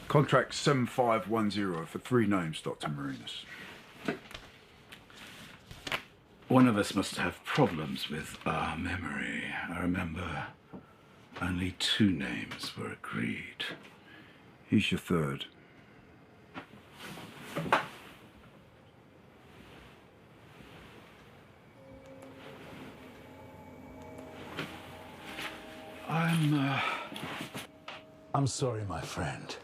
Contract 7510 for 3 names, Dr. Marinas. One of us must have problems with our memory. I remember only 2 names were agreed. He's your third. I'm sorry, my friend.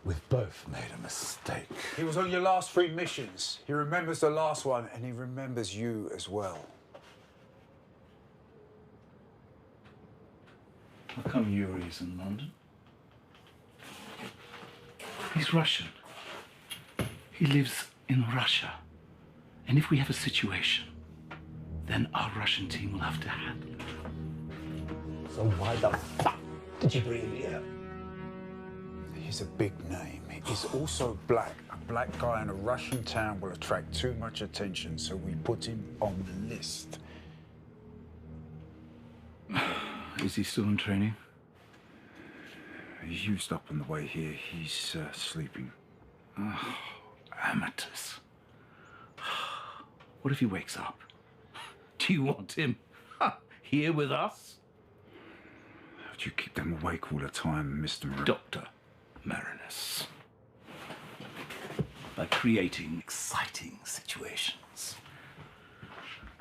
We've both made a mistake. He was on your last 3 missions. He remembers the last one, and he remembers you as well. How come Yuri's in London? He's Russian. He lives in Russia. And if we have a situation, then our Russian team will have to handle it. So why the fuck did you bring him here? He's a big name. He's also black. A black guy in a Russian town will attract too much attention, so we put him on the list. Is he still in training? He's used up on the way here. He's sleeping. Oh, amateurs. What if he wakes up? Do you want him here with us? How do you keep them awake all the time, Mr. Dr. Marinus? By creating exciting situations.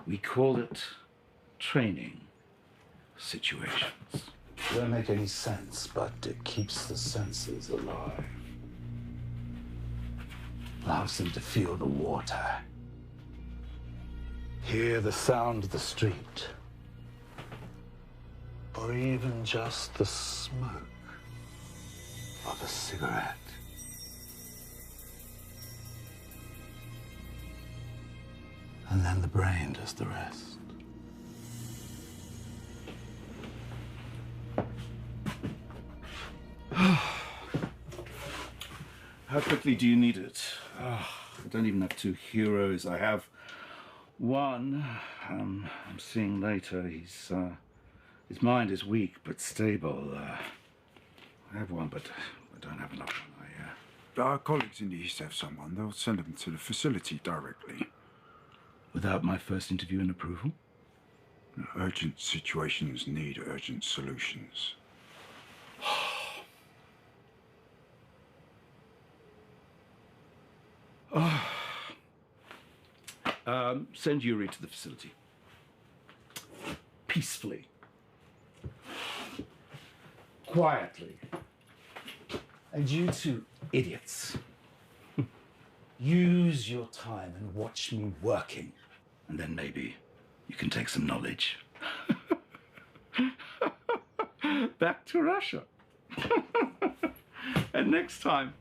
We call it training situations. It don't make any sense, but it keeps the senses alive. allows them to feel the water, hear the sound of the street, or even just the smoke of a cigarette. And then the brain does the rest. How quickly do you need it? I don't even have two heroes. I have one. I'm seeing later. His mind is weak but stable. I have one, but I don't have another one. Our colleagues in the East have someone. They'll send them to the facility directly. Without my first interview and approval? Urgent situations need urgent solutions. Send Yuri to the facility. Peacefully. Quietly. And you two idiots, use your time and watch me working. And then maybe you can take some knowledge. Back to Russia. And next time,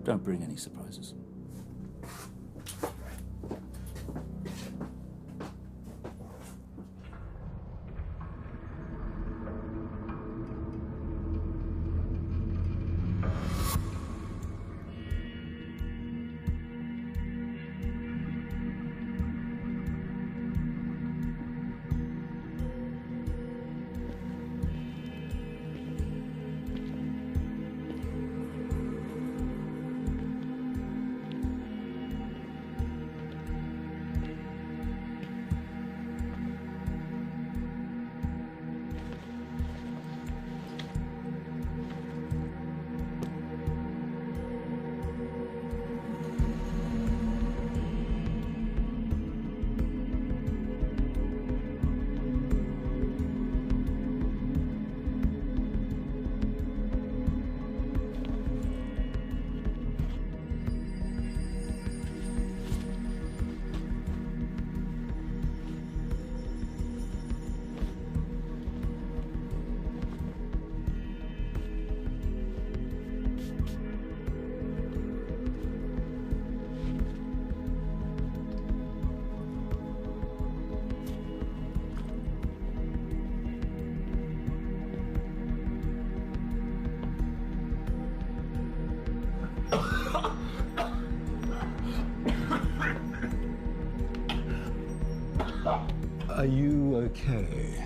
don't bring any surprises. Are you okay?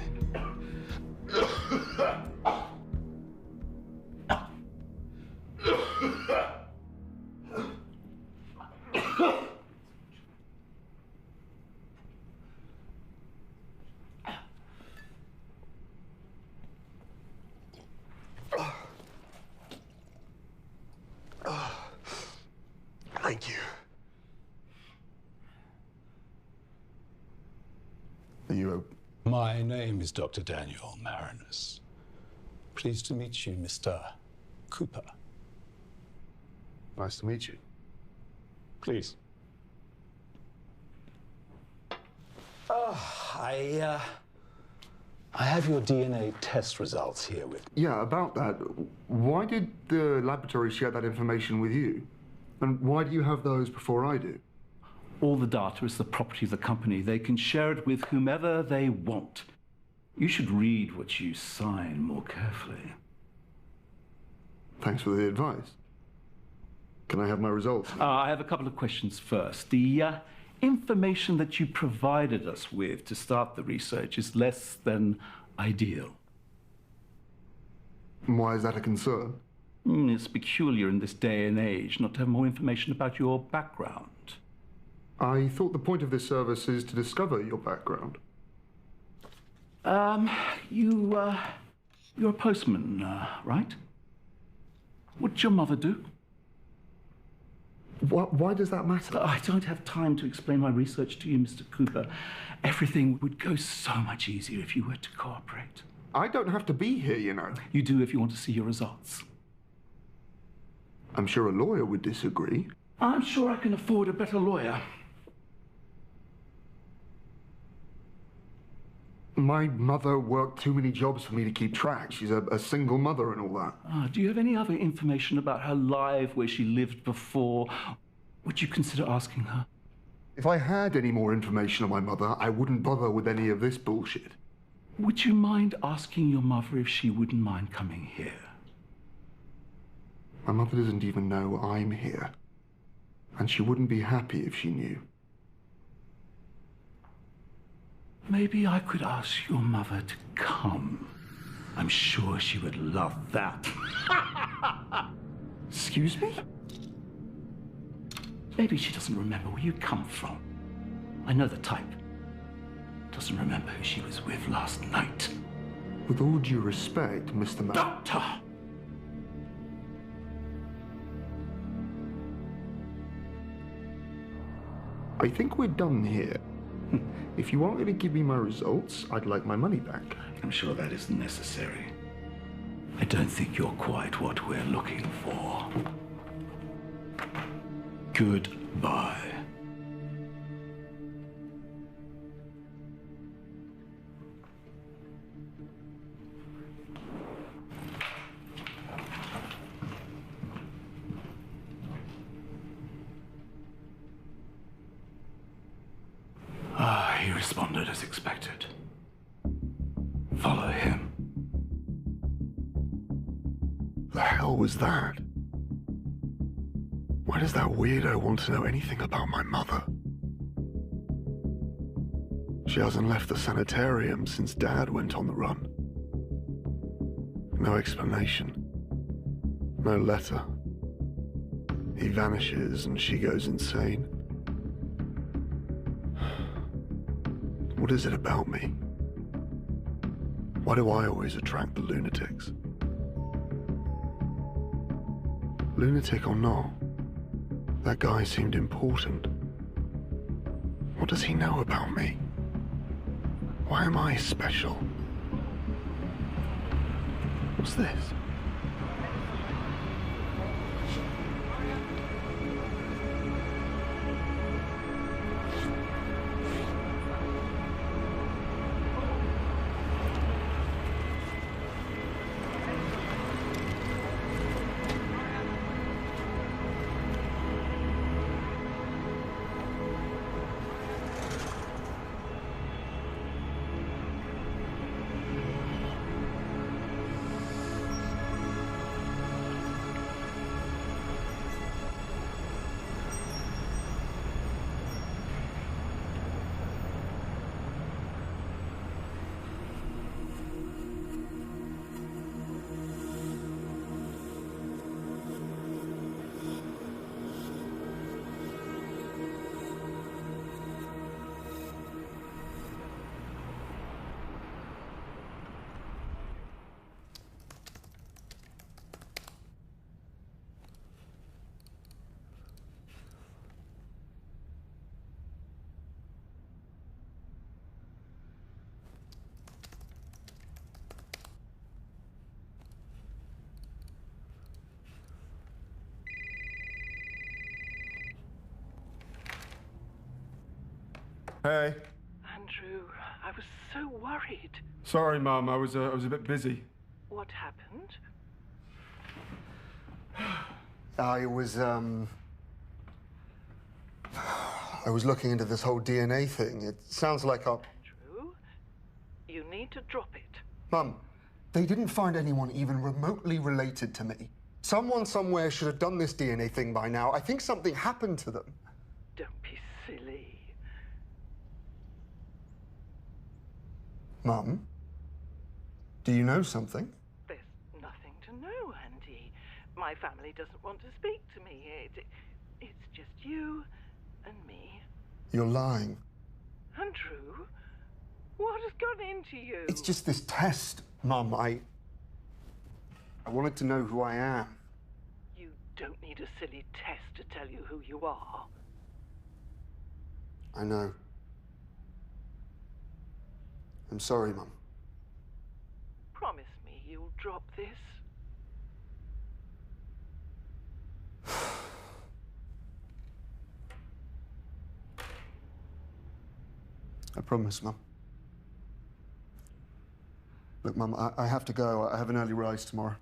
Thank you. Are you My name is Dr. Daniel Marinus. Pleased to meet you, Mr. Cooper. Nice to meet you. Please. I have your DNA test results here with me. Yeah, about that. Why did the laboratory share that information with you? And why do you have those before I do? all the data is the property of the company. They can share it with whomever they want. You should read what you sign more carefully. Thanks for the advice. Can I have my results? I have a couple of questions first. The information that you provided us with to start the research is less than ideal. Why is that a concern? It's peculiar in this day and age not to have more information about your background. I thought the point of this service is to discover your background. You're a postman, right? What did your mother do? Why does that matter? I don't have time to explain my research to you, Mr. Cooper. Everything would go so much easier if you were to cooperate. I don't have to be here, you know. You do if you want to see your results. I'm sure a lawyer would disagree. I'm sure I can afford a better lawyer. My mother worked too many jobs for me to keep track. She's a single mother and all that. Do you have any other information about her life, where she lived before? Would you consider asking her? If I had any more information on my mother, I wouldn't bother with any of this bullshit. Would you mind asking your mother if she wouldn't mind coming here? My mother doesn't even know I'm here. And she wouldn't be happy if she knew. Maybe I could ask your mother to come. I'm sure she would love that. Excuse me? Maybe she doesn't remember where you come from. I know the type. Doesn't remember who she was with last night. With all due respect, Mr. Doctor! I think we're done here. If you want me to give me my results, I'd like my money back. I'm sure that isn't necessary. I don't think you're quite what we're looking for. Goodbye. He responded as expected. Follow him. The hell was that? Why does that weirdo want to know anything about my mother? She hasn't left the sanitarium since Dad went on the run. No explanation. No letter. He vanishes and she goes insane. What is it about me? Why do I always attract the lunatics? Lunatic or not, that guy seemed important. What does he know about me? Why am I special? What's this? Hey. Andrew, I was so worried. Sorry, Mum. I was a bit busy. What happened? I was looking into this whole DNA thing. It sounds like Andrew, you need to drop it. Mum, they didn't find anyone even remotely related to me. Someone somewhere should have done this DNA thing by now. I think something happened to them. Don't be silly. Mum, do you know something? There's nothing to know, Andy. My family doesn't want to speak to me. It's just you and me. You're lying. Andrew, what has gone into you? It's just this test, Mum. I wanted to know who I am. You don't need a silly test to tell you who you are. I know. I'm sorry, Mum. Promise me you'll drop this. I promise, Mum. Look, Mum, I have to go. I have an early rise tomorrow.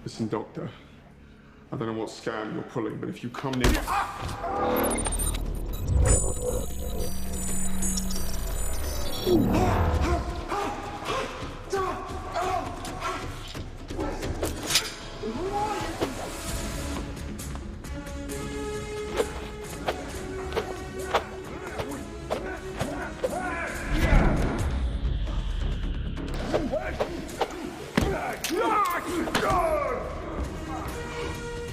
Listen, Doctor, I don't know what scam you're pulling, but if you come near...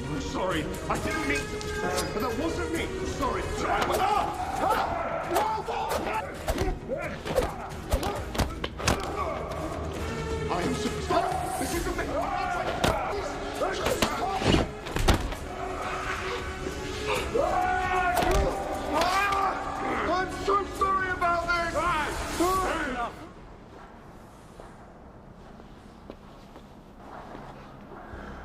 I'm sorry, I didn't mean to. That wasn't me. Sorry. I am so sorry. This isn't me. I'm so sorry about this. Fair enough.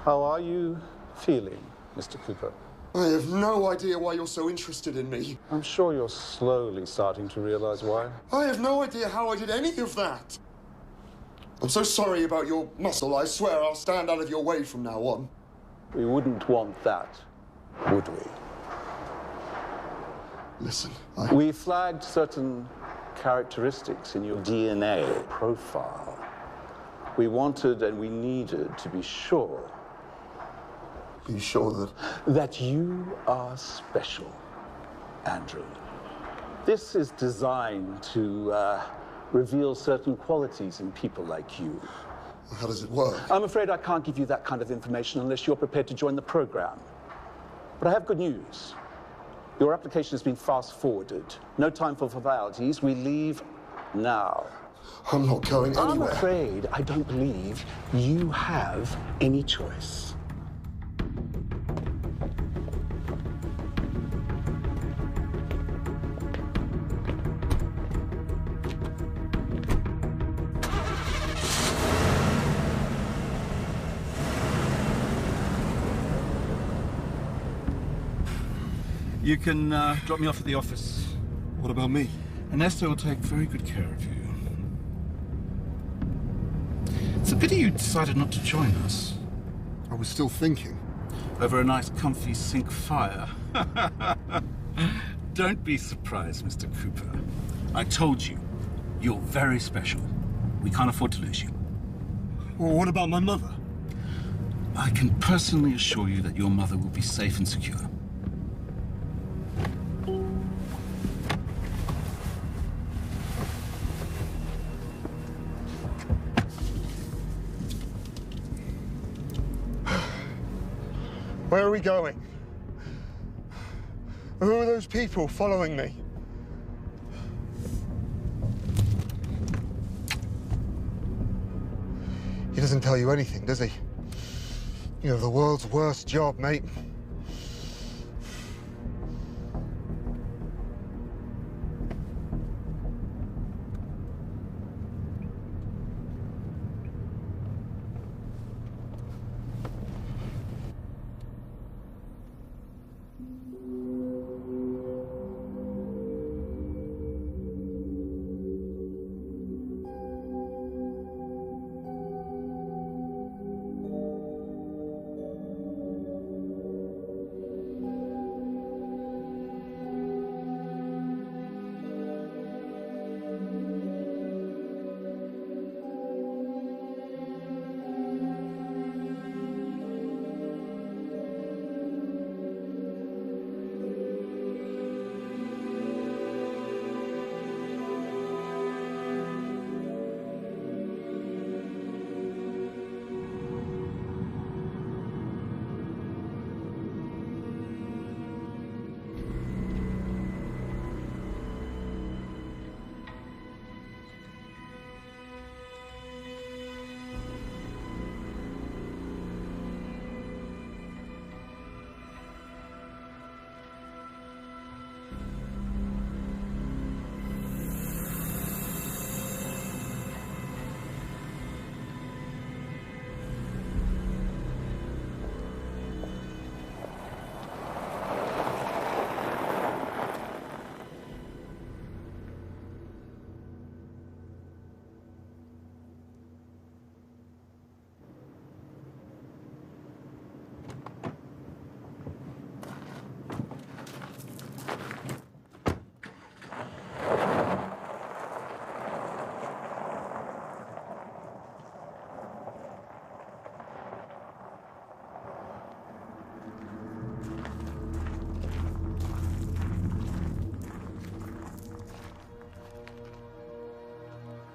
How are you feeling, Mr. Cooper? I have no idea why you're so interested in me. I'm sure you're slowly starting to realize why. I have no idea how I did any of that. I'm so sorry about your muscle. I swear I'll stand out of your way from now on. We wouldn't want that, would we? Listen, We flagged certain characteristics in your DNA profile. We wanted and we needed to be sure. Are you sure that you are special, Andrew. This is designed to reveal certain qualities in people like you. How does it work? I'm afraid I can't give you that kind of information unless you're prepared to join the program. But I have good news. Your application has been fast-forwarded. No time for formalities. We leave now. I'm not going I'm anywhere. afraid I don't believe you have any choice. You can drop me off at the office. What about me? Ernesto will take very good care of you. It's a pity you decided not to join us. I was still thinking. Over a nice comfy sink fire. Don't be surprised, Mr. Cooper. I told you, you're very special. We can't afford to lose you. Well, what about my mother? I can personally assure you that your mother will be safe and secure. Where are we going? Who are those people following me? He doesn't tell you anything, does he? You know, the world's worst job, mate.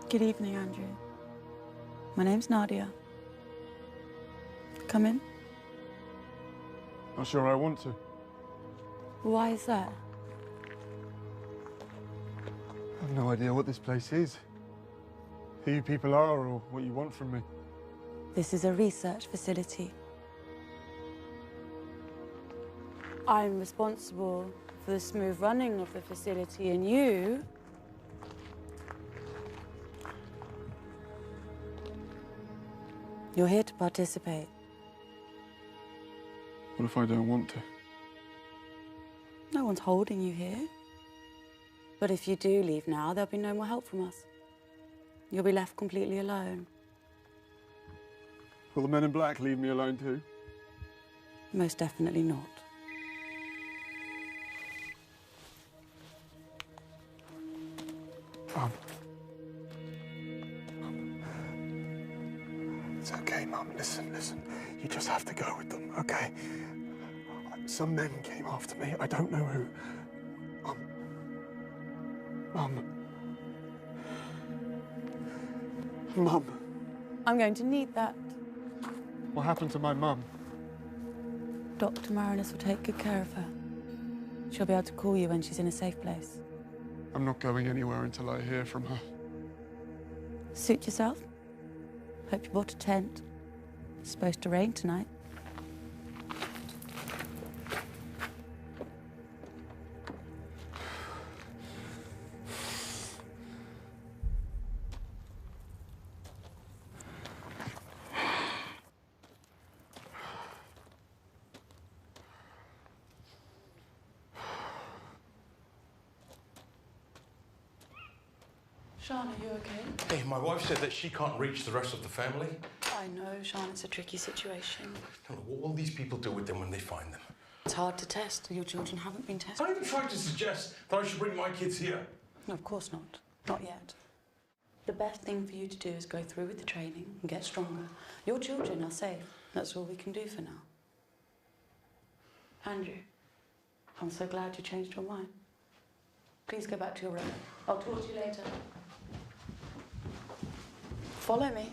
Good evening, Andrew. My name's Nadia. Come in. Not sure I want to. Why is that? I have no idea what this place is. Who you people are or what you want from me. This is a research facility. I'm responsible for the smooth running of the facility, and you... You're here to participate. What if I don't want to? No one's holding you here. But if you do leave now, there'll be no more help from us. You'll be left completely alone. Will the men in black leave me alone too? Most definitely not. It's okay, Mum. Listen. You just have to go with them, okay? Some men came after me. I don't know who. Mum. I'm going to need that. What happened to my mum? Dr. Marinus will take good care of her. She'll be able to call you when she's in a safe place. I'm not going anywhere until I hear from her. Suit yourself. Hope you bought a tent. It's supposed to rain tonight. Sean, are you okay? Hey, my wife said that she can't reach the rest of the family. I know, Sean, it's a tricky situation. I don't know, what will these people do with them when they find them? It's hard to test. Your children haven't been tested. I even tried to suggest that I should bring my kids here. No, of course not. Not yet. The best thing for you to do is go through with the training and get stronger. Your children are safe. That's all we can do for now. Andrew, I'm so glad you changed your mind. Please go back to your room. I'll talk to you later. Follow me.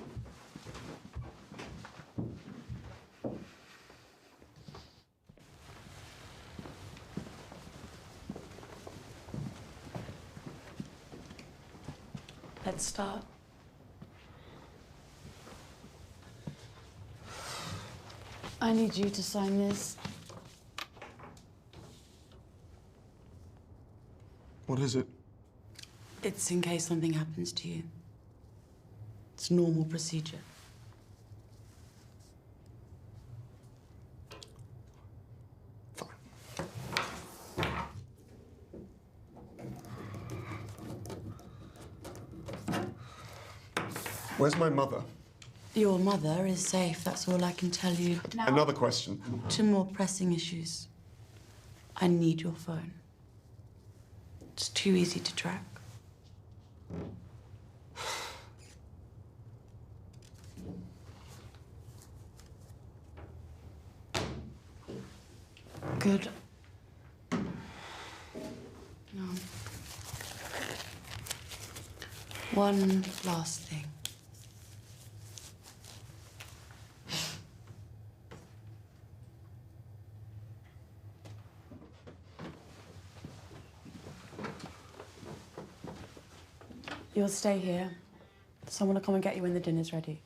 Let's start. I need you to sign this. What is it? It's in case something happens to you. It's normal procedure. Where's my mother? Your mother is safe, that's all I can tell you. Now, another question. to more pressing issues. I need your phone. It's too easy to track. Good. No. One last thing. You'll stay here. Someone will come and get you when the dinner's ready.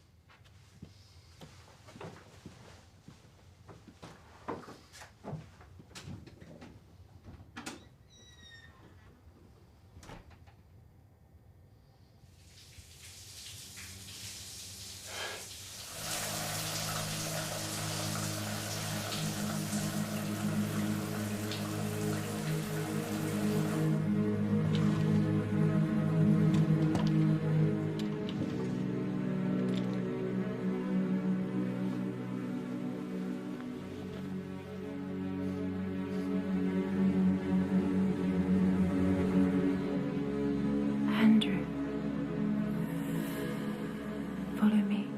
Andrew, follow me.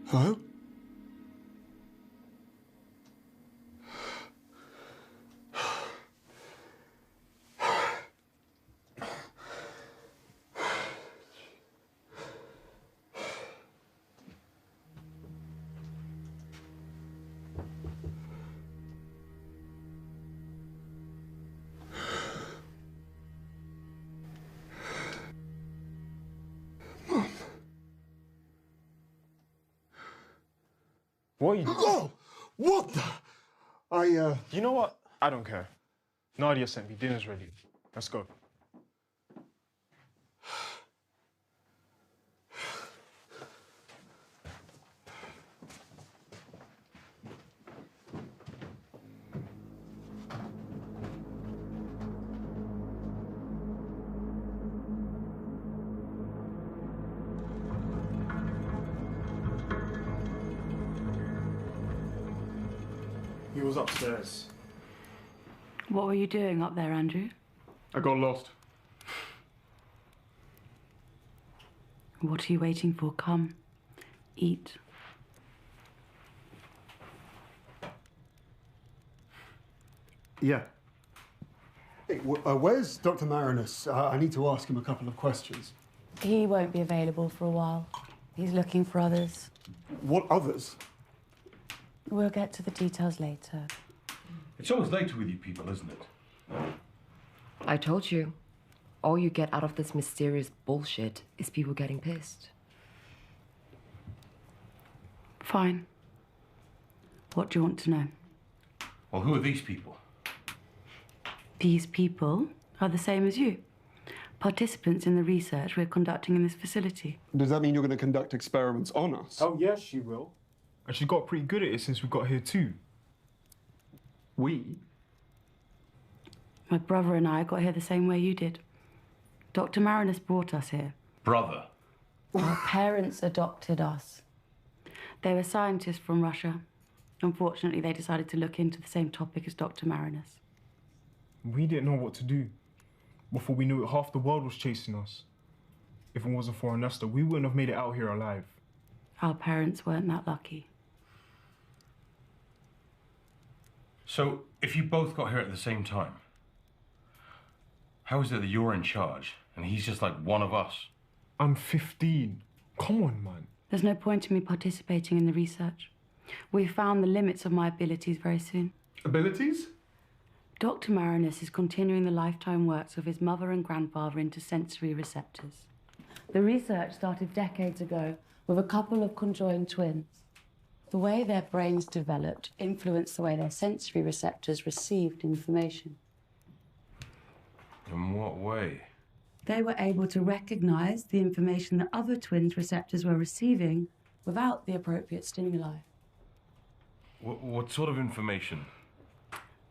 Hello? What are you doing? Oh! What the? You know what? I don't care. Nadia sent me. Dinner's ready. Let's go. He was upstairs. What were you doing up there, Andrew? I got lost. What are you waiting for? Come, eat. Yeah. Hey, where's Dr. Marinus? I need to ask him a couple of questions. He won't be available for a while. He's looking for others. What others? We'll get to the details later. It's always later with you people, isn't it? I told you. All you get out of this mysterious bullshit is people getting pissed. Fine. What do you want to know? Well, who are these people? These people are the same as you. Participants in the research we're conducting in this facility. Does that mean you're going to conduct experiments on us? Oh, yes, she will. And she got pretty good at it since we got here, too. We? My brother and I got here the same way you did. Dr. Marinus brought us here. Brother. Our parents adopted us. They were scientists from Russia. Unfortunately, they decided to look into the same topic as Dr. Marinus. We didn't know what to do. Before we knew it, half the world was chasing us. If it wasn't for Ernesto, we wouldn't have made it out here alive. Our parents weren't that lucky. So, if you both got here at the same time, how is it that you're in charge and he's just like one of us? I'm 15. Come on, man. There's no point in me participating in the research. We found the limits of my abilities very soon. Abilities? Dr. Marinus is continuing the lifetime works of his mother and grandfather into sensory receptors. The research started decades ago with a couple of conjoined twins. The way their brains developed influenced the way their sensory receptors received information. In what way? They were able to recognize the information that other twins' receptors were receiving without the appropriate stimuli. What sort of information?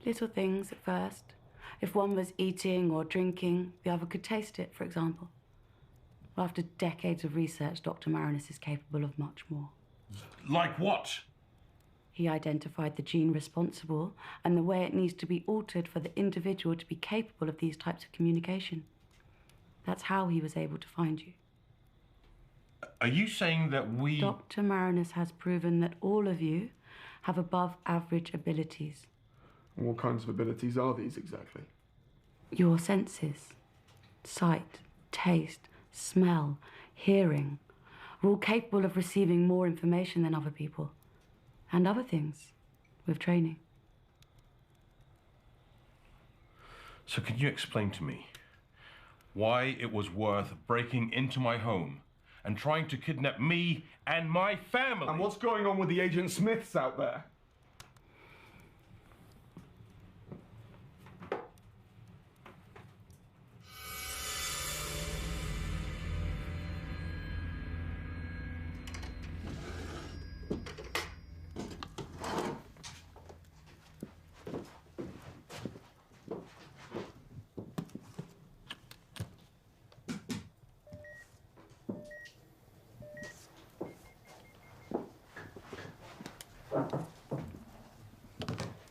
Little things at first. If one was eating or drinking, the other could taste it, for example. After decades of research, Dr. Marinus is capable of much more. Like what? He identified the gene responsible and the way it needs to be altered for the individual to be capable of these types of communication. That's how he was able to find you. Are you saying that we... Dr. Marinus has proven that all of you have above average abilities. What kinds of abilities are these exactly? Your senses, sight, taste, smell, hearing, are all capable of receiving more information than other people. And other things, with training. So can you explain to me why it was worth breaking into my home and trying to kidnap me and my family? And what's going on with the Agent Smiths out there?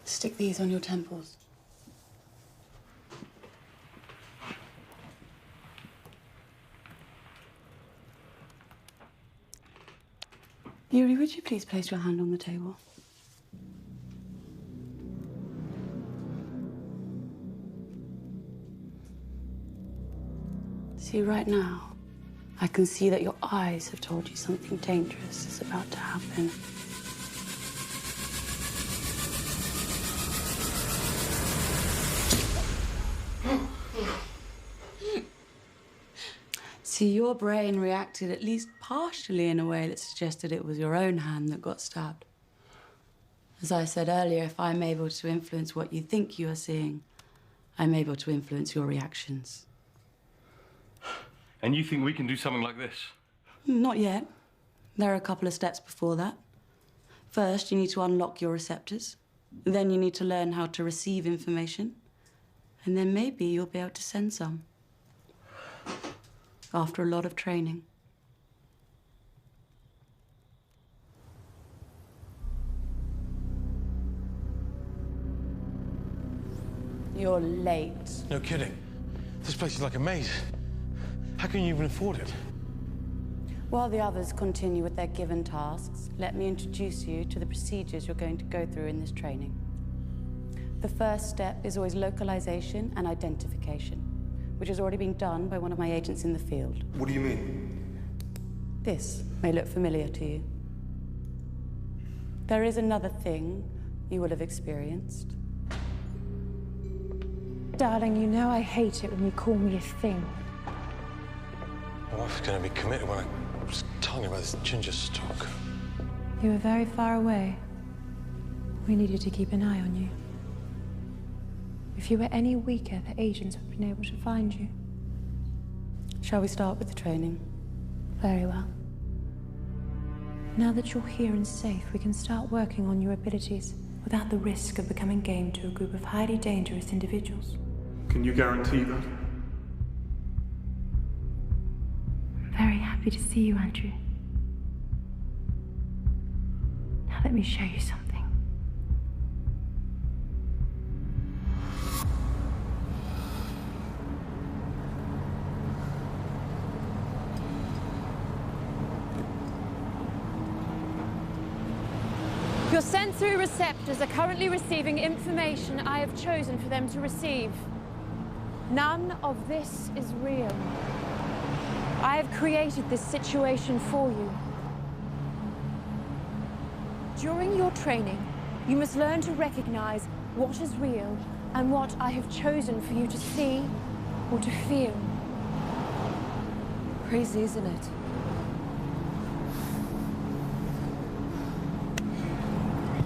Stick these on your temples. Yuri, would you please place your hand on the table? See, right now, I can see that your eyes have told you something dangerous is about to happen. See, your brain reacted at least partially in a way that suggested it was your own hand that got stabbed. As I said earlier, if I'm able to influence what you think you are seeing, I'm able to influence your reactions. And you think we can do something like this? Not yet. There are a couple of steps before that. First, you need to unlock your receptors. Then you need to learn how to receive information. And then maybe you'll be able to send some. After a lot of training. You're late. No kidding. This place is like a maze. How can you even afford it? While the others continue with their given tasks, let me introduce you to the procedures you're going to go through in this training. The first step is always localization and identification, which has already been done by one of my agents in the field. What do you mean? This may look familiar to you. There is another thing you will have experienced. Darling, you know I hate it when you call me a thing. My wife's going to be committed when I was telling her about this ginger stock. You were very far away. We needed to keep an eye on you. If you were any weaker, the agents would have been able to find you. Shall we start with the training? Very well. Now that you're here and safe, we can start working on your abilities without the risk of becoming game to a group of highly dangerous individuals. Can you guarantee that? I'm very happy to see you, Andrew. Now let me show you something. Your sensory receptors are currently receiving information I have chosen for them to receive. None of this is real. I have created this situation for you. During your training, you must learn to recognize what is real and what I have chosen for you to see or to feel. Crazy, isn't it?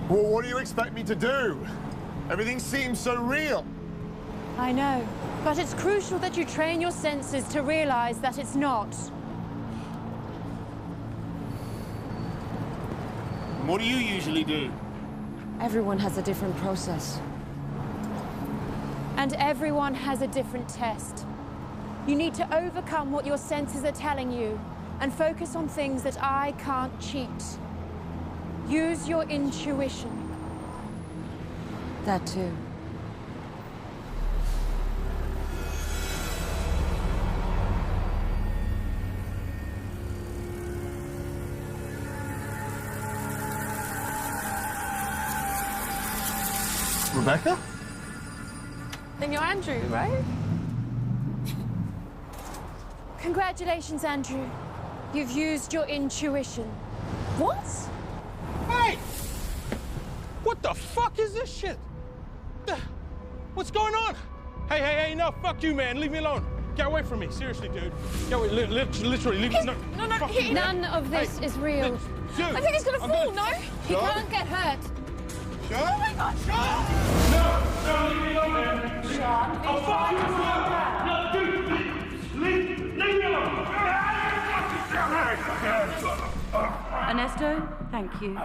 Well, what do you expect me to do? Everything seems so real. I know, but it's crucial that you train your senses to realize that it's not. What do you usually do? Everyone has a different process. And everyone has a different test. You need to overcome what your senses are telling you and focus on things that I can't cheat. Use your intuition. That too. Rebecca? Then you're Andrew, right? Congratulations, Andrew. You've used your intuition. What? Hey! What the fuck is this shit? What's going on? Hey, no, fuck you, man. Leave me alone. Get away from me. Seriously, dude. Get away, literally, leave me alone. None of this is real. Dude, I think he's gonna fall, no? He Sean? can't get hurt. Sean? Oh my God, Sean! No, leave me alone, man. Sean, I'll fuck you. No, dude, leave me alone. Ernesto, thank you.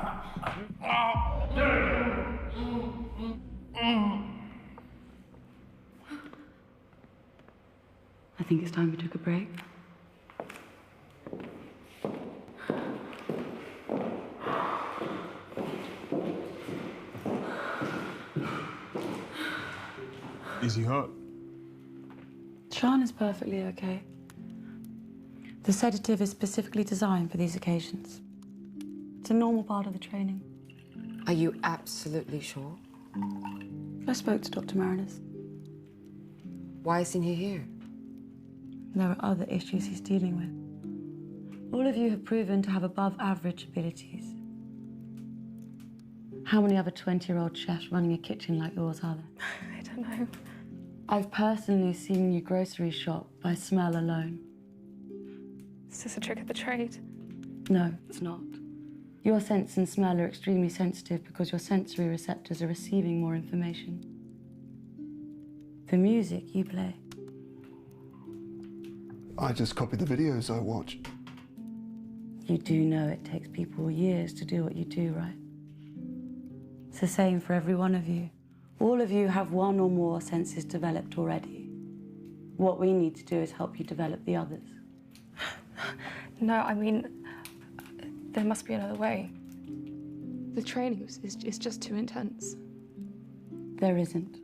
I think it's time we took a break. Is he hurt? Sean is perfectly okay. The sedative is specifically designed for these occasions. It's a normal part of the training. Are you absolutely sure? I spoke to Dr. Marinus. Why isn't he here? There are other issues he's dealing with. All of you have proven to have above average abilities. How many other 20-year-old chefs running a kitchen like yours are there? I don't know. I've personally seen you grocery shop by smell alone. Is this a trick of the trade? No, it's not. Your sense and smell are extremely sensitive because your sensory receptors are receiving more information. The music you play. I just copy the videos I watch. You do know it takes people years to do what you do, right? It's the same for every one of you. All of you have one or more senses developed already. What we need to do is help you develop the others. No, I mean, there must be another way. The training is just too intense. There isn't.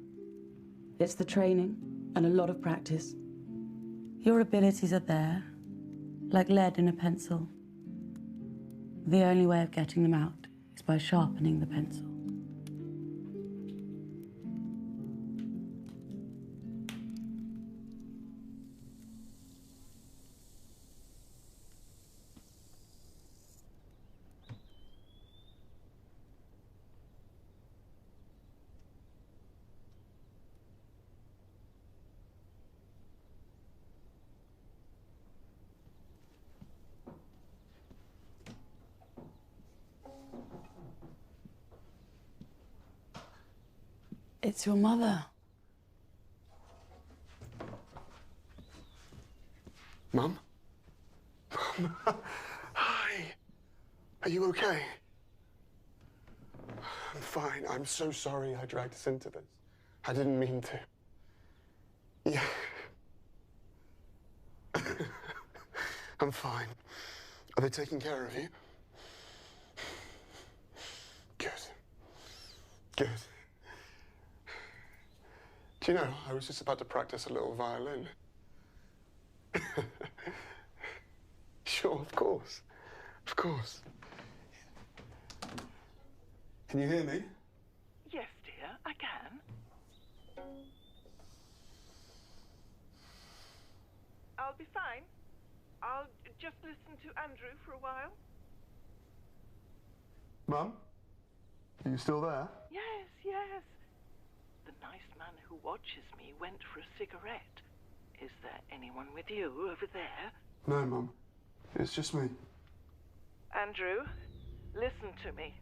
It's the training and a lot of practice. Your abilities are there, like lead in a pencil. The only way of getting them out is by sharpening the pencil. It's your mother. Mum? Mum? Hi. Are you okay? I'm fine. I'm so sorry I dragged us into this. I didn't mean to. Yeah. I'm fine. Are they taking care of you? Good. Good. Do you know, I was just about to practice a little violin. Sure, of course. Of course. Can you hear me? Yes, dear, I can. I'll be fine. I'll just listen to Andrew for a while. Mum? Are you still there? Yes, yes. The nice man who watches me went for a cigarette. Is there anyone with you over there? No, Mum. It's just me. Andrew, listen to me.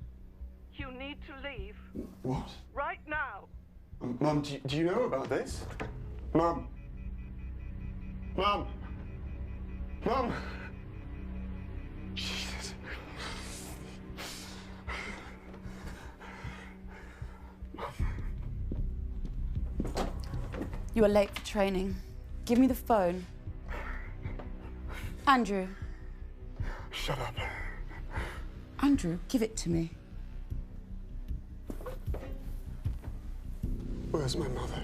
You need to leave. What? Right now. Mum, do you know about this? Mum. Mum. Mum. Jesus. You are late for training. Give me the phone. Andrew. Shut up. Andrew, give it to me. Where's my mother?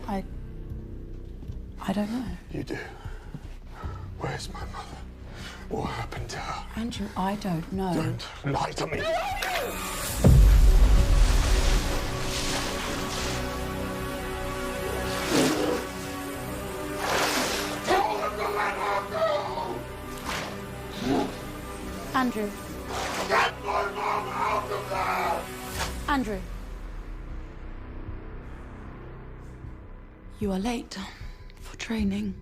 I don't know. You do. Where's my mother? What happened to her? Andrew, I don't know. Don't lie to me. Andrew. Get my mom out of there! Andrew. You are late for training.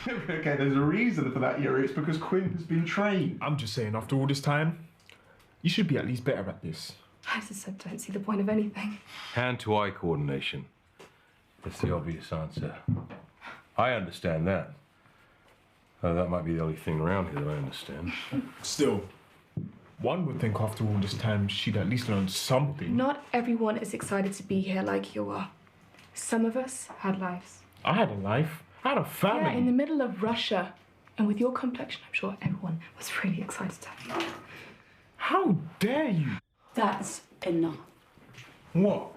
Okay, there's a reason for that, Yuri. It's because Quinn has been trained. I'm just saying, after all this time, you should be at least better at this. I just don't see the point of anything. Hand-to-eye coordination. That's the obvious answer. I understand that. That might be the only thing around here that I understand. Still, one would think after all this time she'd at least learned something. Not everyone is excited to be here like you are. Some of us had lives. I had a life. I had a family. Yeah, in the middle of Russia. And with your complexion, I'm sure everyone was really excited to have you. How dare you? That's enough. What?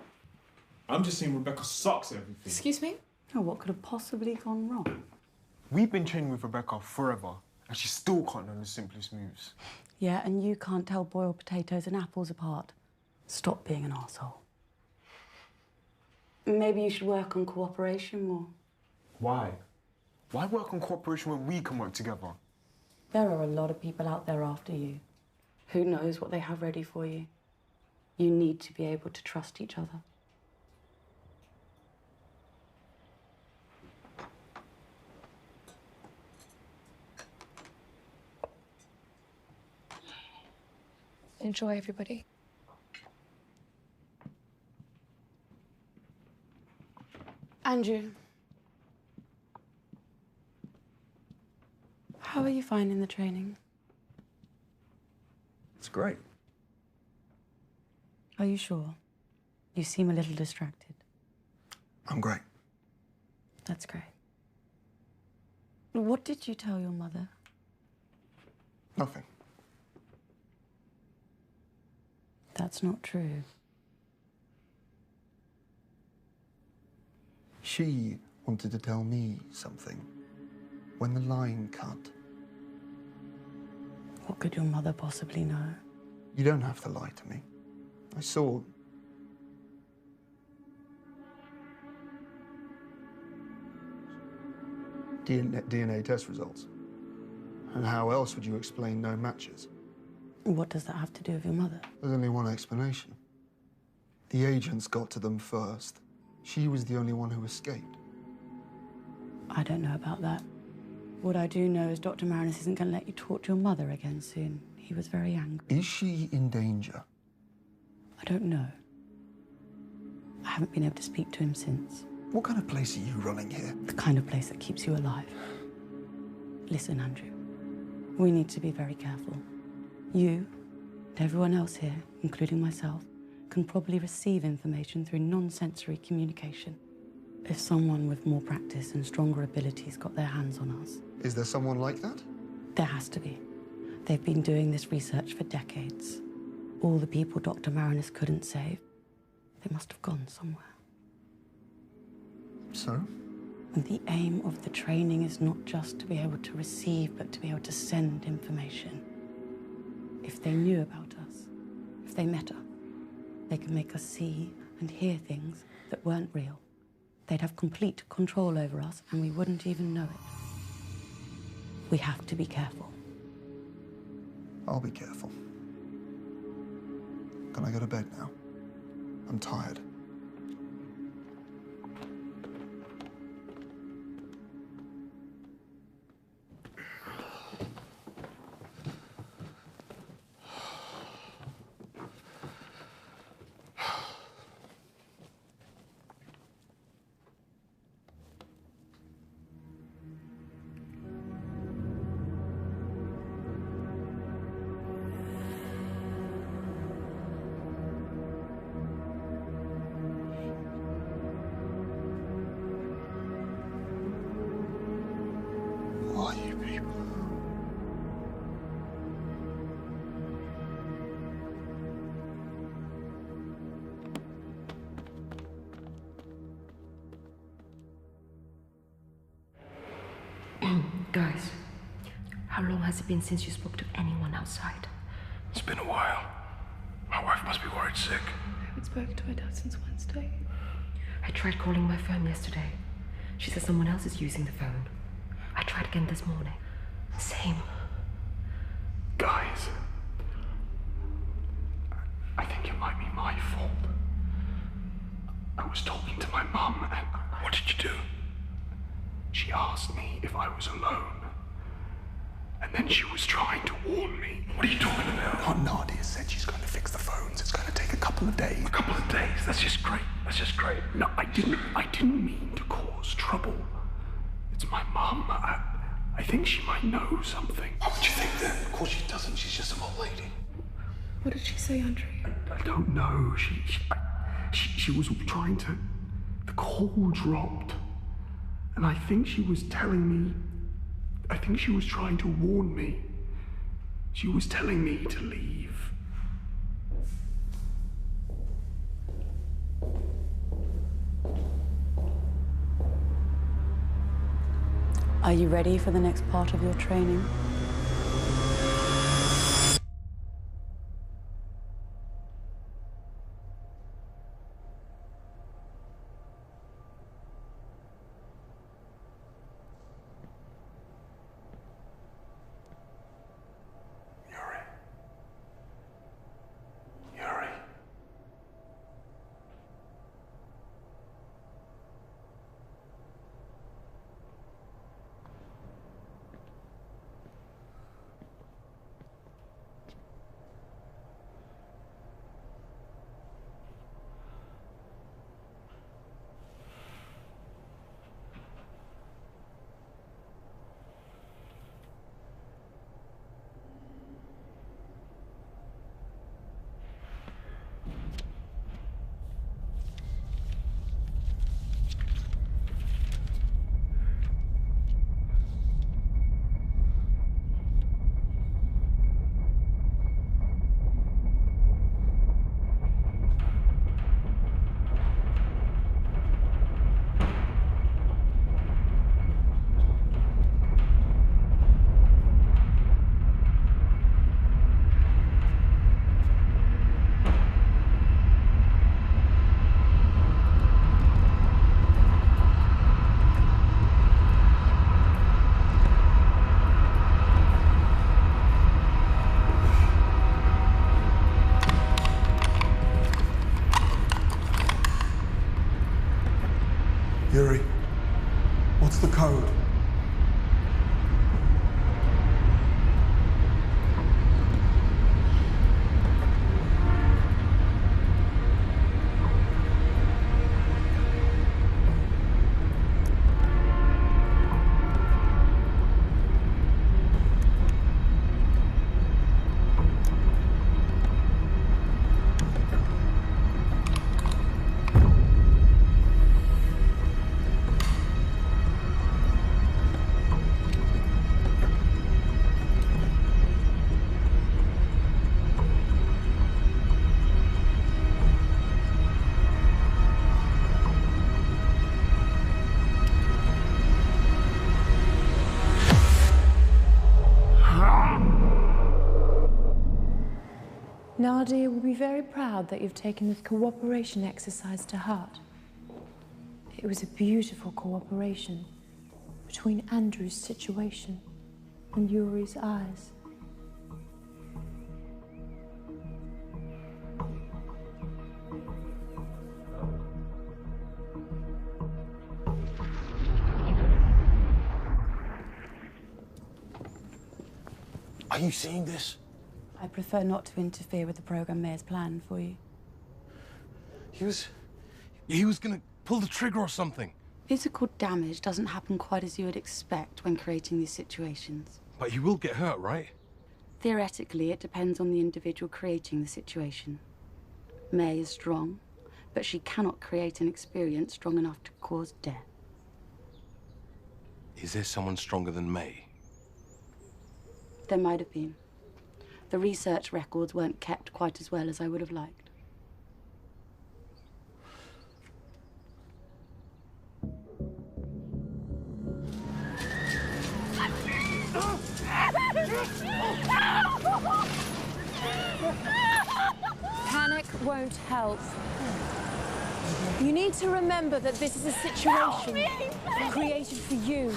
I'm just saying Rebecca sucks at everything. Excuse me? Oh, what could have possibly gone wrong? We've been training with Rebecca forever, and she still can't learn the simplest moves. Yeah, and you can't tell boiled potatoes and apples apart. Stop being an arsehole. Maybe you should work on cooperation more. Why? Why work on cooperation when we can work together? There are a lot of people out there after you. Who knows what they have ready for you? You need to be able to trust each other. Enjoy, everybody. Andrew. How are you finding the training? It's great. Are you sure? You seem a little distracted. I'm great. That's great. What did you tell your mother? Nothing. That's not true. She wanted to tell me something when the line cut. What could your mother possibly know? You don't have to lie to me. I saw... DNA test results. And how else would you explain no matches? What does that have to do with your mother? There's only one explanation. The agents got to them first. She was the only one who escaped. I don't know about that. What I do know is Dr. Marinus isn't going to let you talk to your mother again soon. He was very angry. Is she in danger? I don't know. I haven't been able to speak to him since. What kind of place are you running here? The kind of place that keeps you alive. Listen, Andrew. We need to be very careful. You and everyone else here, including myself, can probably receive information through non-sensory communication. If someone with more practice and stronger abilities got their hands on us. Is there someone like that? There has to be. They've been doing this research for decades. All the people Dr. Marinus couldn't save, they must have gone somewhere. So? And the aim of the training is not just to be able to receive, but to be able to send information. If they knew about us, if they met us, they could make us see and hear things that weren't real. They'd have complete control over us, and we wouldn't even know it. We have to be careful. I'll be careful. Can I go to bed now? I'm tired. Guys, how long has it been since you spoke to anyone outside? It's been a while. My wife must be worried sick. I haven't spoken to my dad since Wednesday. I tried calling my phone yesterday. She said someone else is using the phone. I tried again this morning. Same. Guys, I think it might be my fault. I was talking to my mum and... What did you do? She asked me if I was alone. And then she was trying to warn me. What are you talking about? Aunt Nadia said she's going to fix the phones. It's going to take a couple of days. A couple of days? That's just great. That's just great. No, I didn't mean to cause trouble. It's my mum. I think she might know something. What would you think then? Of course she doesn't. She's just an old lady. What did she say, Andrew? I don't know. She was trying to... The call dropped. And I think she was telling me... I think she was trying to warn me. She was telling me to leave. Are you ready for the next part of your training? What's the code? Nadia will be very proud that you've taken this cooperation exercise to heart. It was a beautiful cooperation between Andrew's situation and Yuri's eyes. Are you seeing this? I prefer not to interfere with the program Mayor's planned for you. He was gonna pull the trigger or something. Physical damage doesn't happen quite as you would expect when creating these situations. But he will get hurt, right? Theoretically, it depends on the individual creating the situation. May is strong, but she cannot create an experience strong enough to cause death. Is there someone stronger than May? There might have been. The research records weren't kept quite as well as I would have liked. Panic won't help. You need to remember that this is a situation created for you,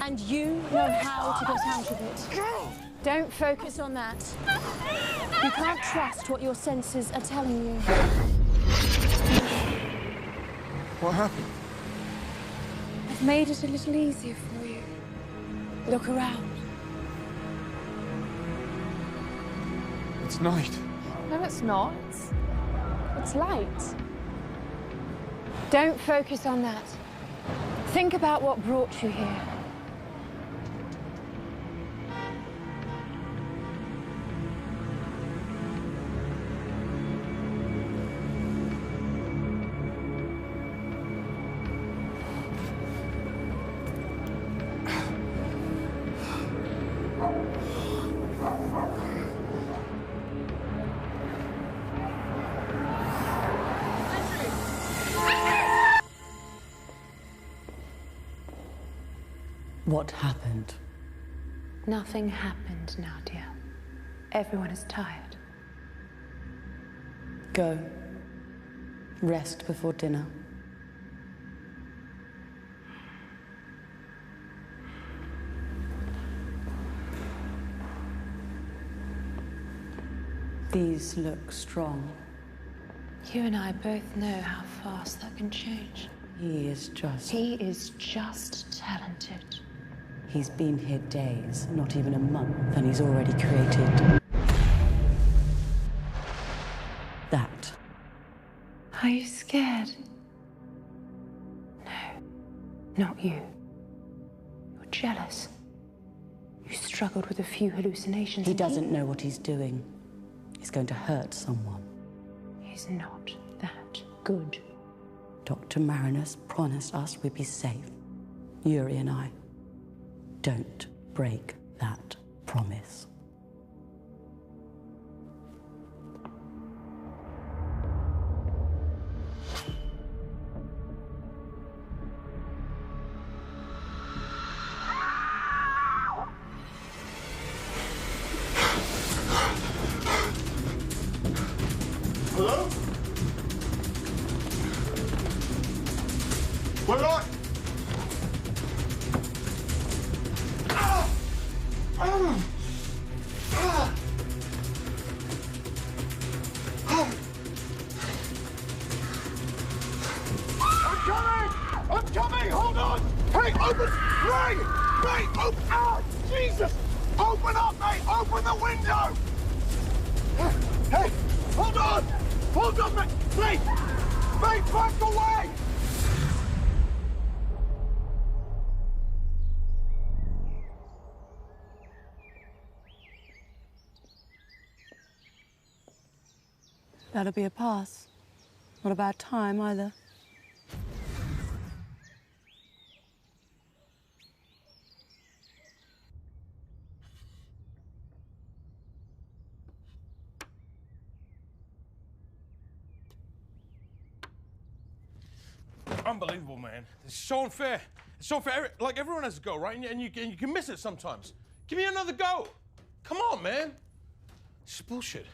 and you know how to get out of it. Don't focus on that. You can't trust what your senses are telling you. What happened? I've made it a little easier for you. Look around. It's night. No, it's not. It's light. Don't focus on that. Think about what brought you here. What happened? Nothing happened, Nadia. Everyone is tired. Go. Rest before dinner. These look strong. You and I both know how fast that can change. He is just talented. He's been here days, not even a month, and he's already created that. Are you scared? No, not you. You're jealous. You struggled with a few hallucinations. He doesn't know what he's doing. He's going to hurt someone. He's not that good. Dr. Marinus promised us we'd be safe. Yuri and I. Don't break that promise. Hello? Where are you? I'm coming! Hold on! Mate, open! Mate! Mate, open! Ah, Jesus! Open up, mate! Open the window! Hey! Hold on! Hold on, mate! Mate! Mate, back away! That'll be a pass. Not a bad time either. Unbelievable, man. It's so unfair. It's so unfair. Like, everyone has a go, right? And you can miss it sometimes. Give me another go. Come on, man. This is bullshit.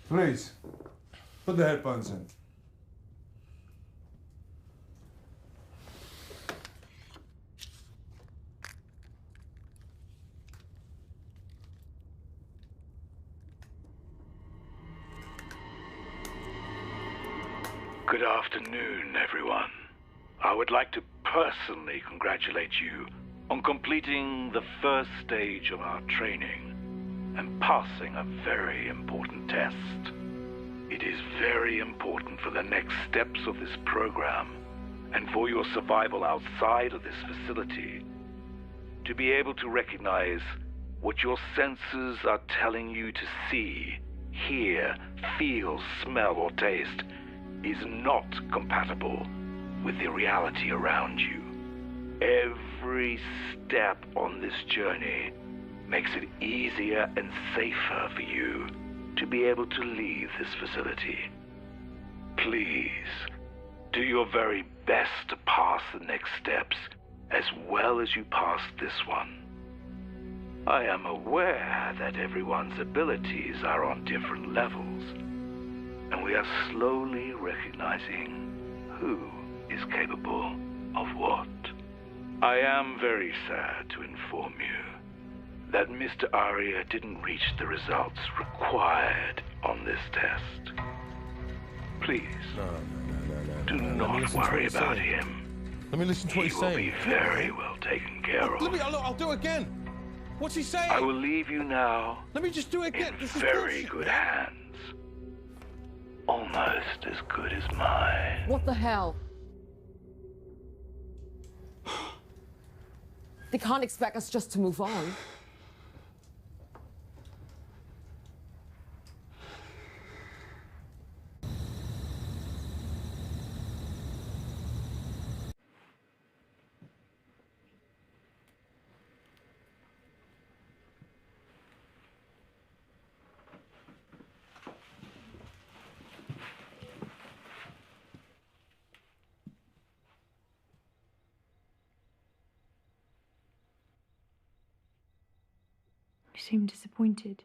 Please, put the headphones in. Good afternoon, everyone. I would like to personally congratulate you on completing the first stage of our training and passing a very important test. It is very important for the next steps of this program and for your survival outside of this facility to be able to recognize what your senses are telling you to see, hear, feel, smell, or taste is not compatible with the reality around you. Every step on this journey makes it easier and safer for you to be able to leave this facility. Please, do your very best to pass the next steps as well as you passed this one. I am aware that everyone's abilities are on different levels, and we are slowly recognizing who is capable of what. I am very sad to inform you that Mr. Aria didn't reach the results required on this test. Please, do not worry about him. Let me listen to what he's saying. He will be very well taken care of. I'll do it again. What's he saying? I will leave you now. Let me just do it again. In This is very bullshit, good man. hands. Almost as good as mine. What the hell? They can't expect us just to move on. You seem disappointed.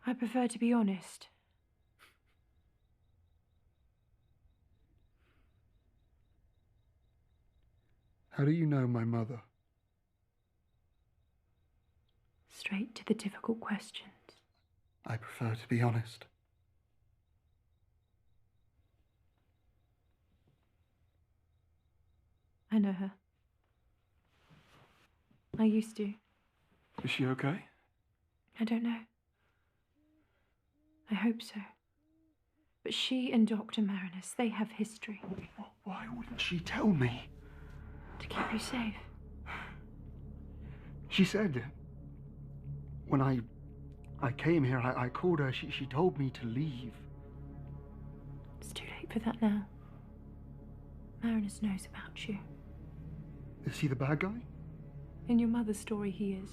I prefer to be honest. How do you know my mother? Straight to the difficult questions. I prefer to be honest. I know her. I used to. Is she okay? I don't know. I hope so. But she and Dr. Marinus, they have history. Why wouldn't she tell me? To keep you safe. She said, when I came here, I called her, she told me to leave. It's too late for that now. Marinus knows about you. Is he the bad guy? In your mother's story, he is.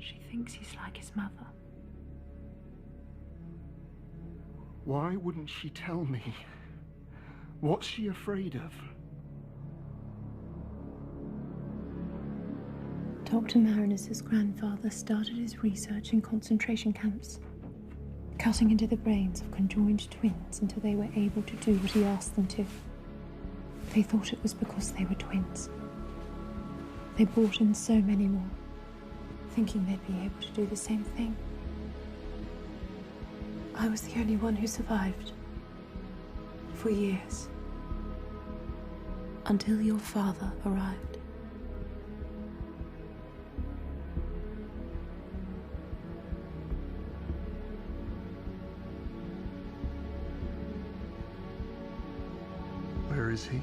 She thinks he's like his mother. Why wouldn't she tell me? What's she afraid of? Dr. Marinus's grandfather started his research in concentration camps. cutting into the brains of conjoined twins until they were able to do what he asked them to. They thought it was because they were twins. They brought in so many more, thinking they'd be able to do the same thing. I was the only one who survived. For years. Until your father arrived. Where is he?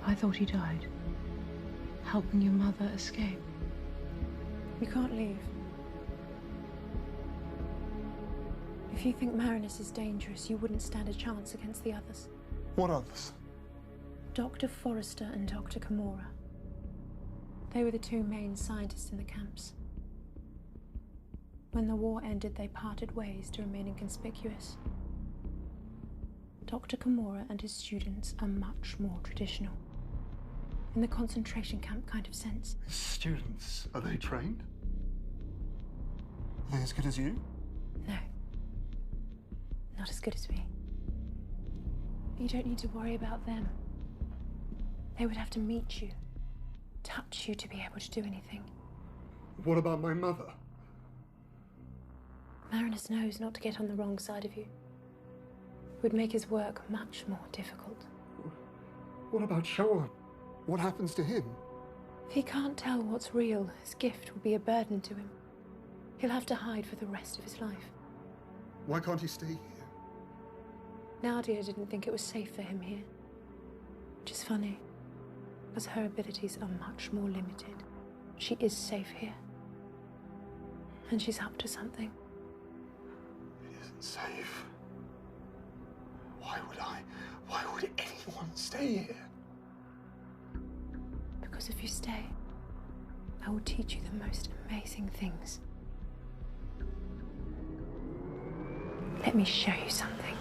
I thought he died, helping your mother escape. You can't leave. If you think Marinus is dangerous, you wouldn't stand a chance against the others. What others? Dr. Forrester and Dr. Kimura. They were the two main scientists in the camps. When the war ended, they parted ways to remain inconspicuous. Dr. Kimura and his students are much more traditional. In the concentration camp kind of sense. Students, are they trained? Are they as good as you? No. Not as good as me. You don't need to worry about them. They would have to meet you, touch you to be able to do anything. What about my mother? Marinus knows not to get on the wrong side of you. It would make his work much more difficult. What about Sean? What happens to him? If he can't tell what's real, his gift will be a burden to him. He'll have to hide for the rest of his life. Why can't he stay here? Nadia didn't think it was safe for him here. Which is funny, because her abilities are much more limited. She is safe here. And she's up to something. It isn't safe. Why would anyone stay here? Because if you stay, I will teach you the most amazing things. Let me show you something.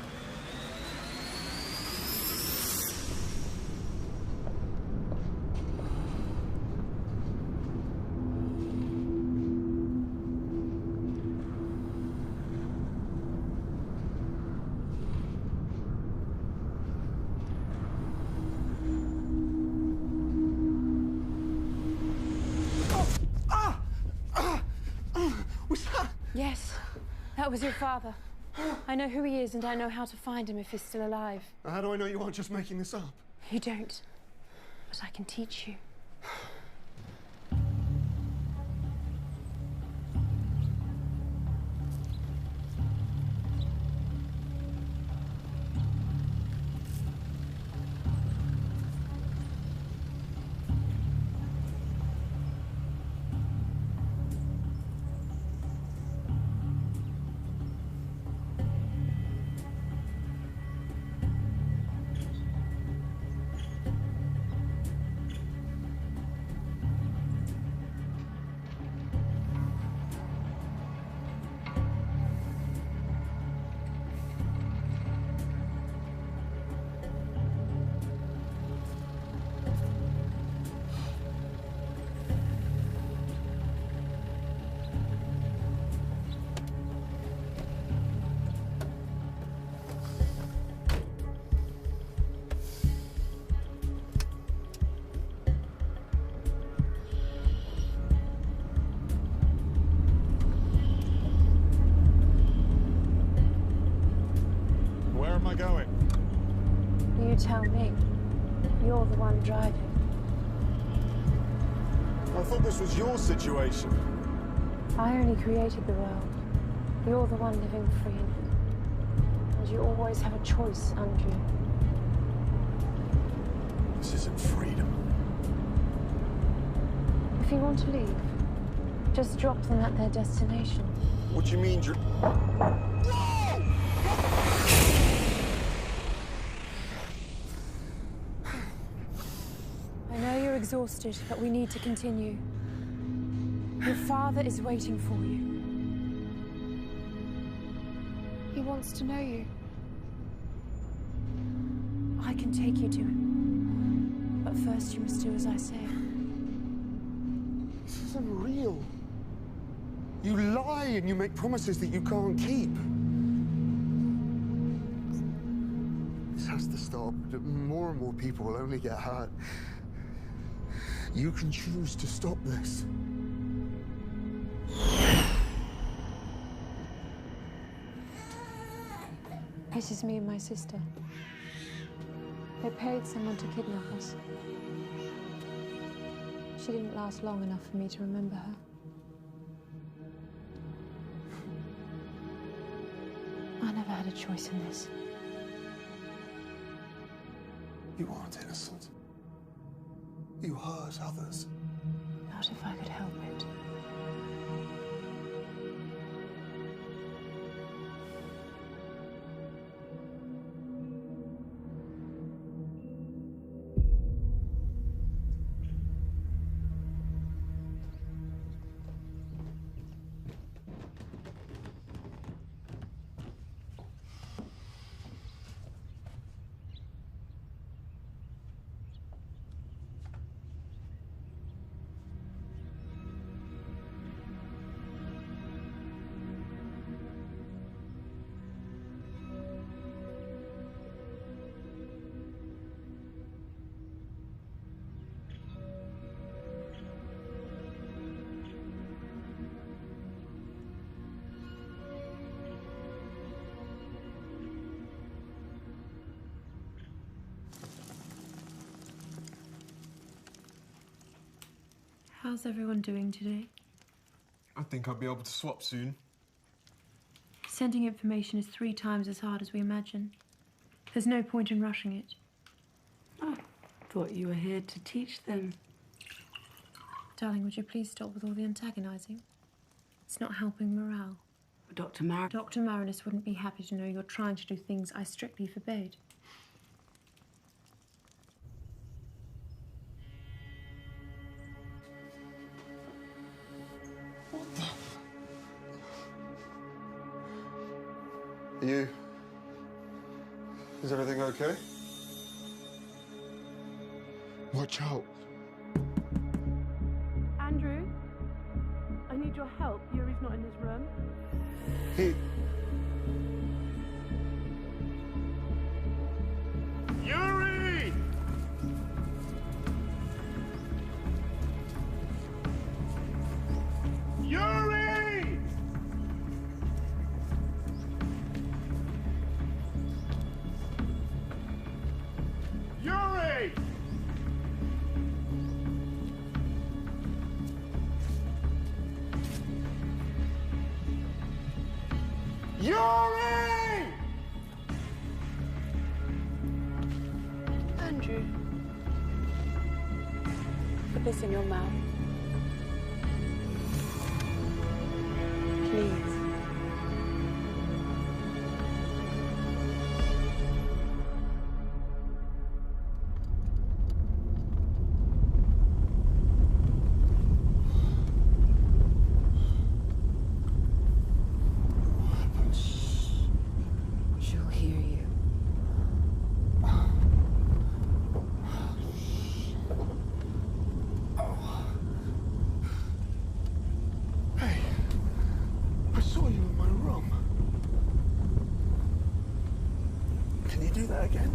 Yes, that was your father. I know who he is and I know how to find him if he's still alive. How do I know you aren't just making this up? You don't, but I can teach you. Where am I going? You tell me. You're the one driving. I thought this was your situation. I only created the world. You're the one living free in it. And you always have a choice, Andrew. This isn't freedom. If you want to leave, just drop them at their destination. What do you mean you're... I know you're exhausted, but we need to continue. Your father is waiting for you. He wants to know you. I can take you to him. But first you must do as I say. This isn't real. You lie and you make promises that you can't keep. This has to stop. More and more people will only get hurt. You can choose to stop this. This is me and my sister. They paid someone to kidnap us. She didn't last long enough for me to remember her. I never had a choice in this. You aren't innocent. You hurt others. Not if I could help it. How's everyone doing today? I think I'll be able to swap soon. Sending information is 3 times as hard as we imagine. There's no point in rushing it. Oh, thought you were here to teach them. Darling, would you please stop with all the antagonizing? It's not helping morale. But Dr. Marinus wouldn't be happy to know you're trying to do things I strictly forbade. You... Is everything okay? Watch out. Andrew, I need your help. Yuri's not in his room. He... Yuri! Yuri! Yuri! Yuri! Andrew, put this in your mouth. Please. She'll hear you. Hey, I saw you in my room. Can you do that again?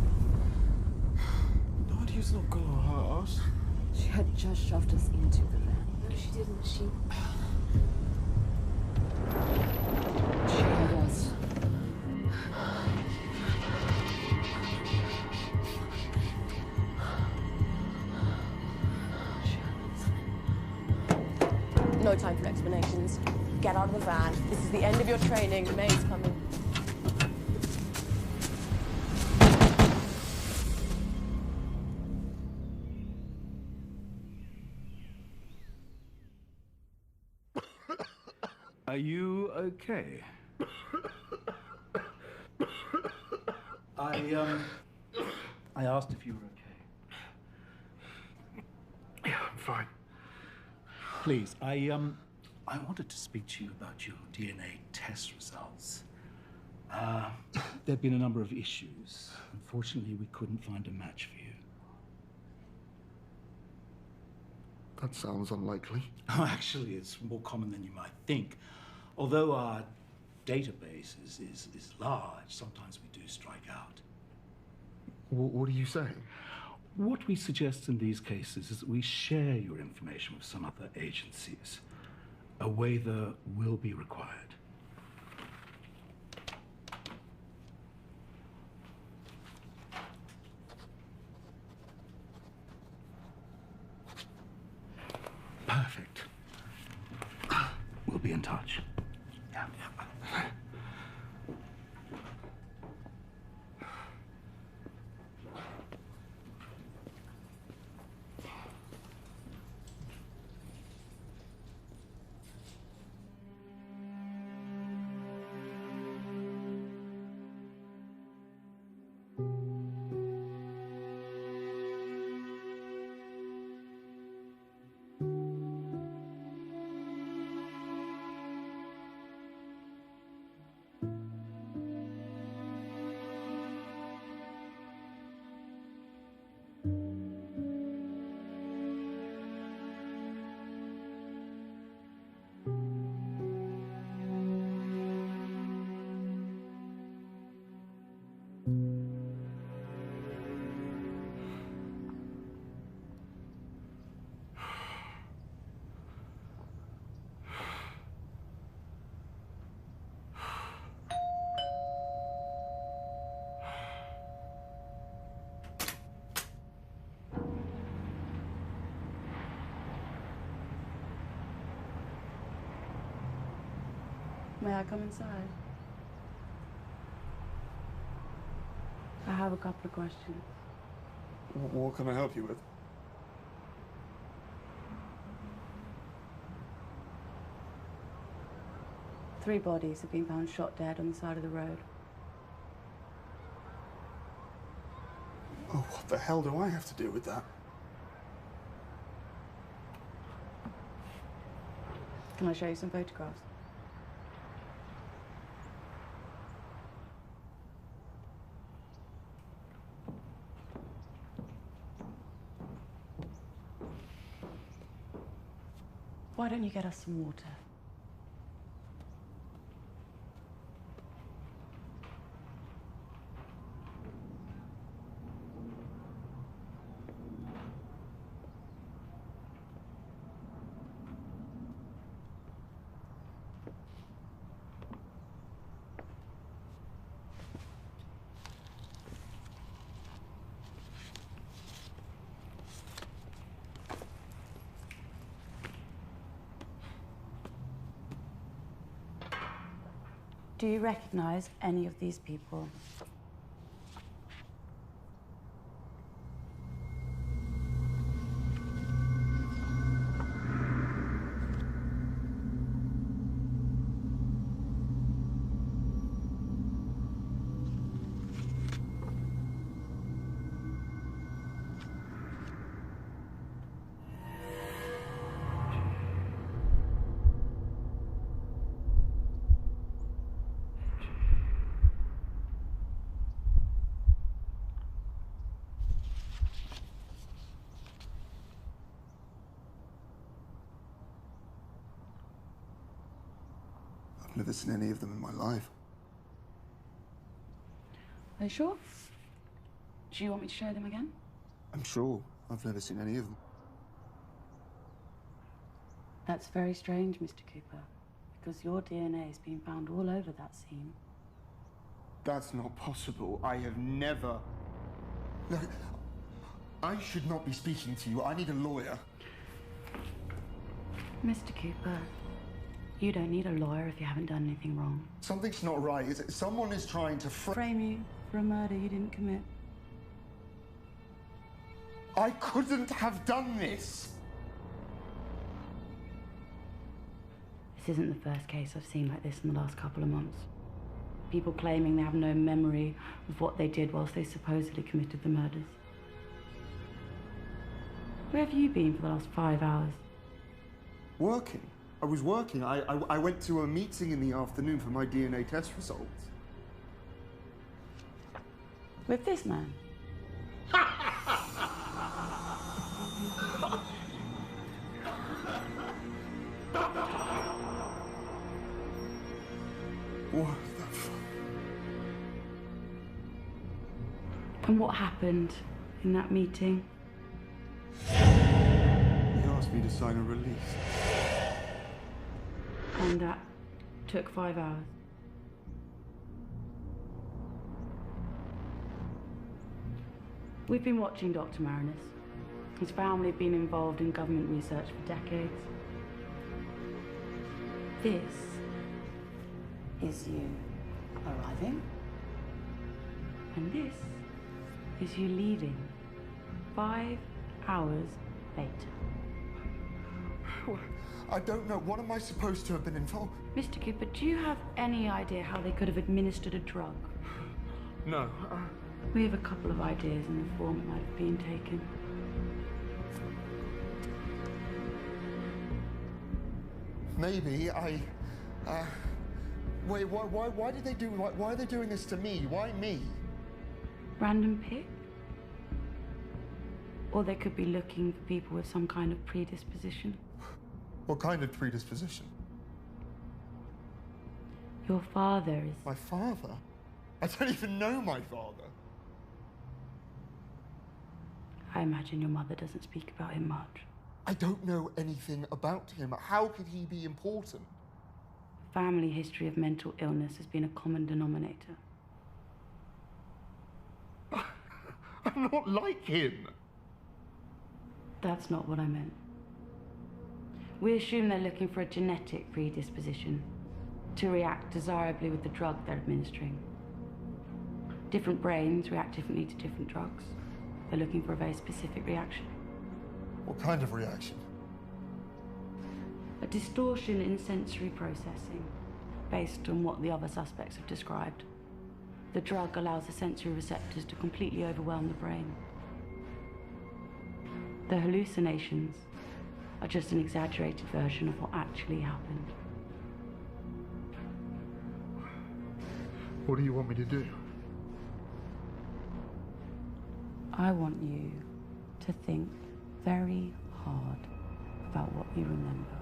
Nadia's not gonna hurt us. She had just shoved us into the van. No, she didn't. She heard us. No time for explanations. Get out of the van. This is the end of your training. May's coming. Are you okay? I asked if you were okay. Yeah, I'm fine. Please, I wanted to speak to you about your DNA test results. There've been a number of issues. Unfortunately, we couldn't find a match for you. That sounds unlikely. Oh, actually, it's more common than you might think. Although our database is large, sometimes we do strike out. What are you saying? What we suggest in these cases is that we share your information with some other agencies. A waiver will be required. Perfect. We'll be in touch. Yeah. May I come inside? I have a couple of questions. What can I help you with? Three bodies have been found shot dead on the side of the road. Oh, what the hell do I have to do with that? Can I show you some photographs? Why don't you get us some water? Do you recognize any of these people? I've never seen any of them in my life. Are you sure? Do you want me to show them again? I'm sure. I've never seen any of them. That's very strange, Mr. Cooper, because your DNA has been found all over that scene. That's not possible. I have never... Look, I should not be speaking to you. I need a lawyer. Mr. Cooper, you don't need a lawyer if you haven't done anything wrong. Something's not right. Someone is trying to frame you for a murder you didn't commit. I couldn't have done this. This isn't the first case I've seen like this in the last couple of months. People claiming they have no memory of what they did whilst they supposedly committed the murders. Where have you been for the last 5 hours? Working. I was working. I went to a meeting in the afternoon for my DNA test results. With this man? What the fuck? And what happened in that meeting? He asked me to sign a release. And that took 5 hours. We've been watching Dr. Marinus. His family have been involved in government research for decades. This is you arriving. And this is you leaving 5 hours later. I don't know. What am I supposed to have been involved? Mr. Cooper, do you have any idea how they could have administered a drug? No. We have a couple of ideas in the form it might have been taken. Maybe wait, why did they do, why are they doing this to me? Why me? Random pick? Or they could be looking for people with some kind of predisposition. What kind of predisposition? Your father is... My father? I don't even know my father. I imagine your mother doesn't speak about him much. I don't know anything about him. How could he be important? Family history of mental illness has been a common denominator. I'm not like him. That's not what I meant. We assume they're looking for a genetic predisposition to react desirably with the drug they're administering. Different brains react differently to different drugs. They're looking for a very specific reaction. What kind of reaction? A distortion in sensory processing, based on what the other suspects have described. The drug allows the sensory receptors to completely overwhelm the brain. The hallucinations are just an exaggerated version of what actually happened. What do you want me to do? I want you to think very hard about what you remember.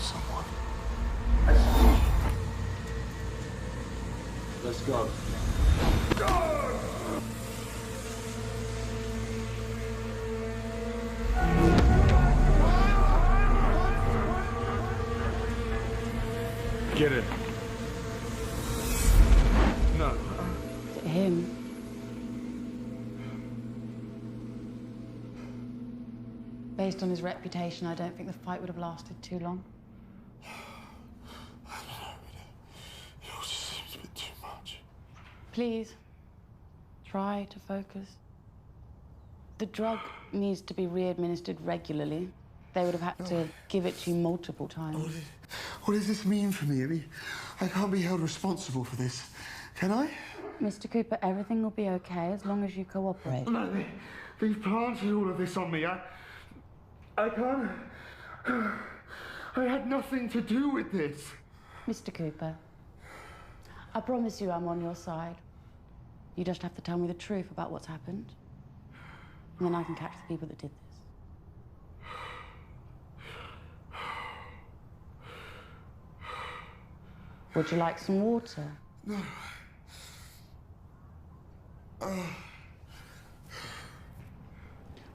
Someone. Let's go. Get it. No. Is it him? Based on his reputation, I don't think the fight would have lasted too long. It all just seems a bit too much. Please, try to focus. The drug needs to be re-administered regularly. They would have had to give it to you multiple times. What does this mean for me? I mean, I can't be held responsible for this, can I? Mr. Cooper, everything will be okay as long as you cooperate. No, they've planted all of this on me. I can't... I had nothing to do with this. Mr. Cooper, I promise you I'm on your side. You just have to tell me the truth about what's happened. And then I can catch the people that did this. Would you like some water? No.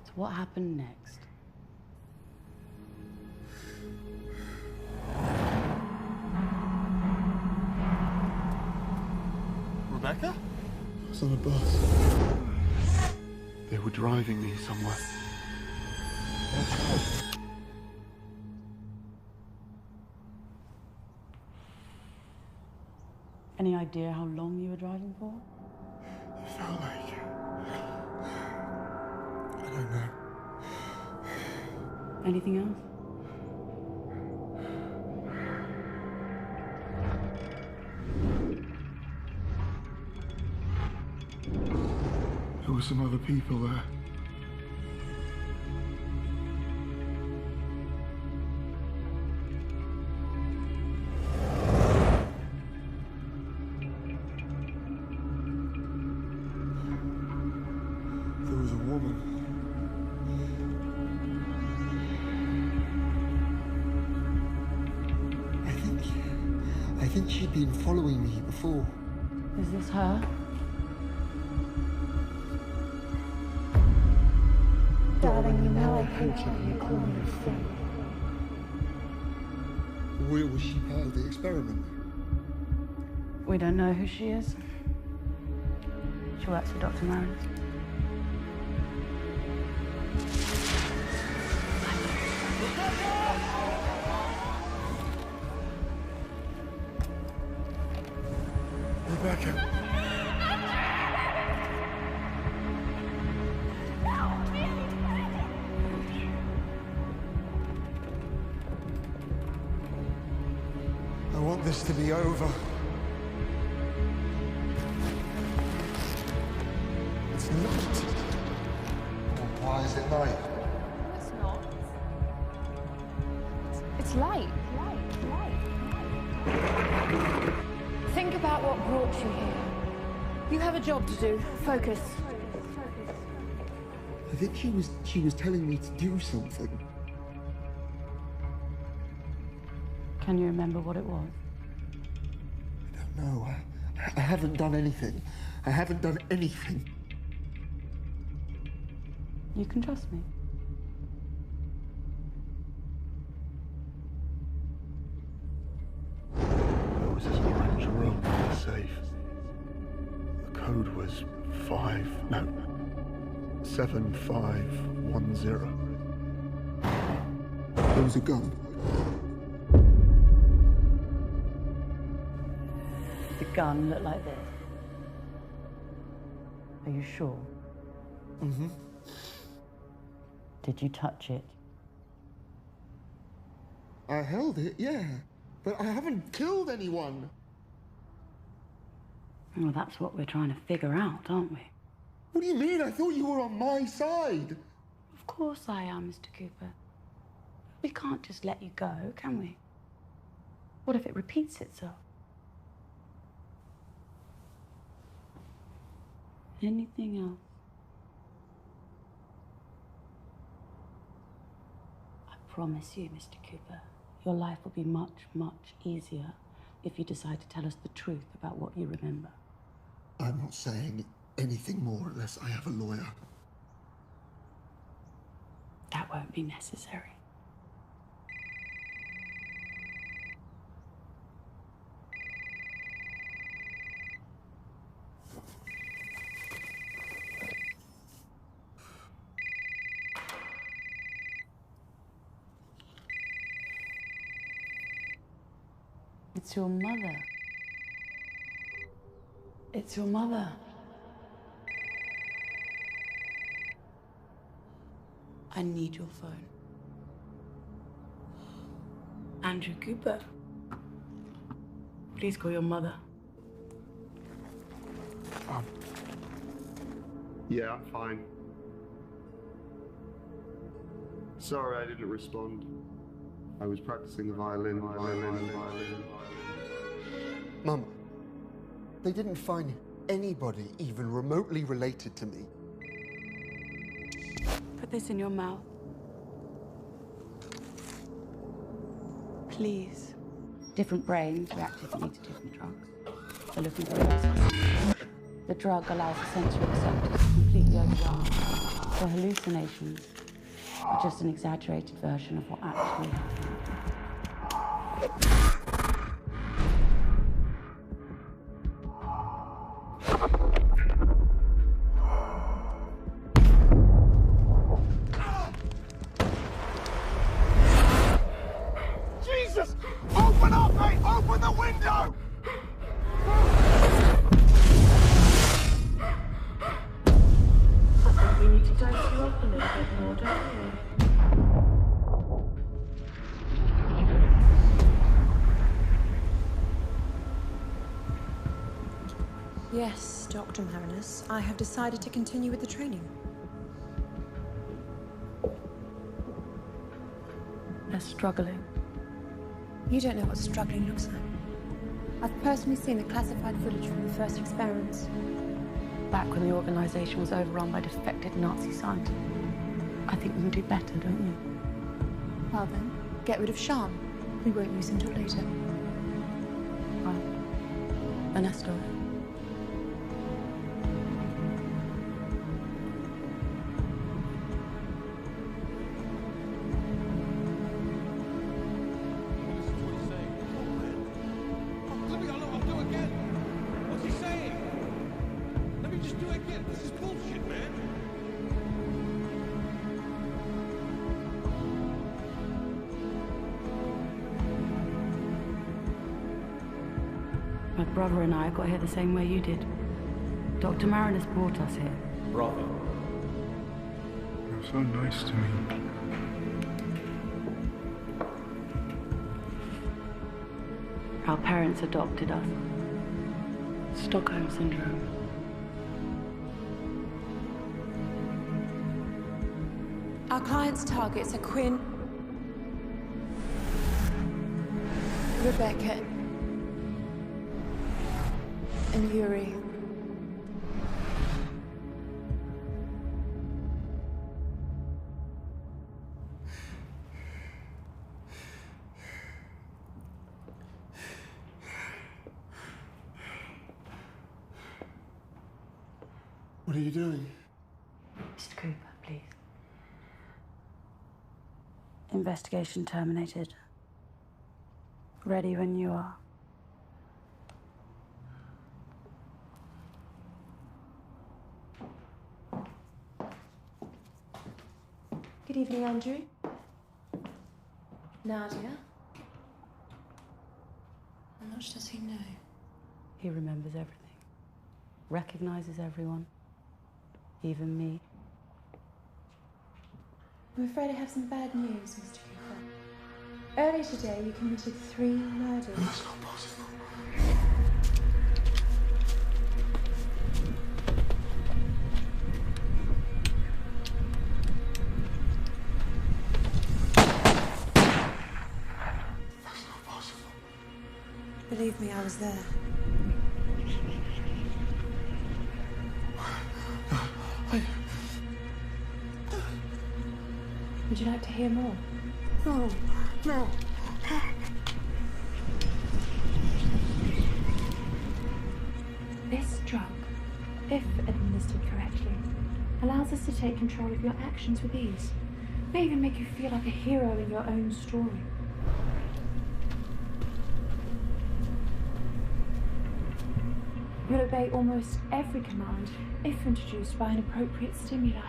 So what happened next? Rebecca? I was on a bus. They were driving me somewhere. Any idea how long you were driving for? It felt like... I don't know. Anything else? There were some other people there. woman. I think she'd been following me before. Is this her? Darling, you know I hate having you call me a friend. Or was she part of the experiment? We don't know who she is. She works for Dr. Marin. Rebecca. I want this to be over. It's night. Well, why is it night? It's not. It's light. Think about what brought you here. You have a job to do. Focus. I think she was telling me to do something. Can you remember what it was? I don't know. I haven't done anything. I haven't done anything. You can trust me. There was this orange ring in the safe. The code was 7510. There was a gun. The gun looked like this. Are you sure? Mm-hmm. Did you touch it? I held it, yeah. But I haven't killed anyone. Well, that's what we're trying to figure out, aren't we? What do you mean? I thought you were on my side. Of course I am, Mr. Cooper. We can't just let you go, can we? What if it repeats itself? Anything else? I promise you, Mr. Cooper, your life will be much, much easier if you decide to tell us the truth about what you remember. I'm not saying anything more unless I have a lawyer. That won't be necessary. It's your mother. It's your mother. I need your phone. Andrew Cooper. Please call your mother. Yeah, I'm fine. Sorry I didn't respond. I was practicing the violin. Mum, they didn't find anybody even remotely related to me. Put this in your mouth. Please. Different brains react differently to different drugs. They're looking for this. The drug allows the sensory receptors to completely overwhelm. The hallucinations are just an exaggerated version of what actually happened. Jesus! Open up, mate! Open the window! I think we need to dose you up a little bit more, don't we? Yes, Dr. Marinus, I have decided to continue with the training. They're struggling. You don't know what struggling looks like. I've personally seen the classified footage from the first experiments. back when the organisation was overrun by defected Nazi scientists. I think we can do better, don't you? Well then, get rid of Sean. We won't use him till later. Right. Ernesto. My brother and I got here the same way you did. Dr. Marinus brought us here. Brother. You're so nice to me. Our parents adopted us. Stockholm Syndrome. Our client's targets are Quinn, Rebecca, and Yuri. What are you doing? Mr. Cooper, please. Investigation terminated. Ready when you are. Good evening, Andrew. Nadia. How much does he know? He remembers everything. Recognizes everyone. Even me. I'm afraid I have some bad news, Mr. Cooper. Earlier today, you committed 3 murders. That's not possible. That's not possible. Believe me, I was there. Would you like to hear more? No, no. This drug, if administered correctly, allows us to take control of your actions with ease. May even make you feel like a hero in your own story. You'll obey almost every command if introduced by an appropriate stimuli.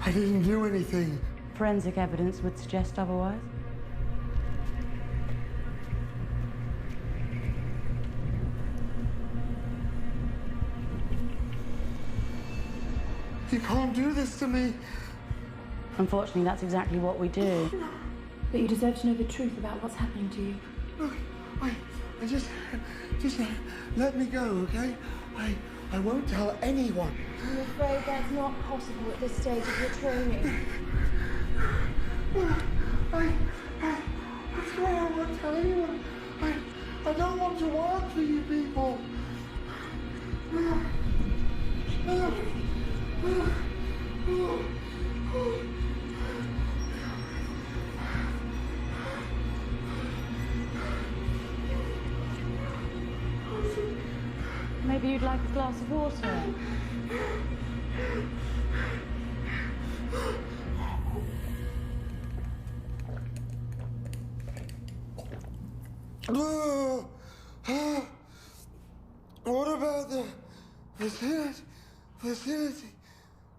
I didn't do anything. Forensic evidence would suggest otherwise. You can't do this to me. Unfortunately, that's exactly what we do. But you deserve to know the truth about what's happening to you. Look, just let me go, okay? I won't tell anyone. I'm afraid that's not possible at this stage of your training. I swear I won't tell anyone. I don't want to work for you people. Maybe you'd like a glass of water. What about the vicinity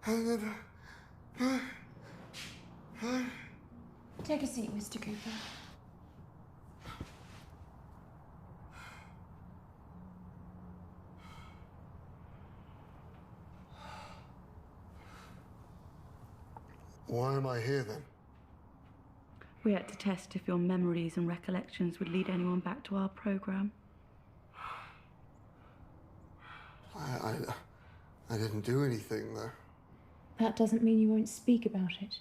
and the Take a seat, Mr. Cooper. Why am I here then? We had to test if your memories and recollections would lead anyone back to our program. I didn't do anything though. That doesn't mean you won't speak about it.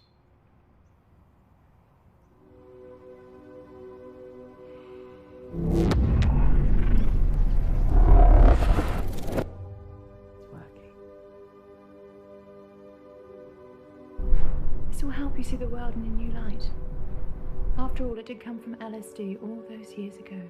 This will help you see the world in a new light. After all, it did come from LSD all those years ago.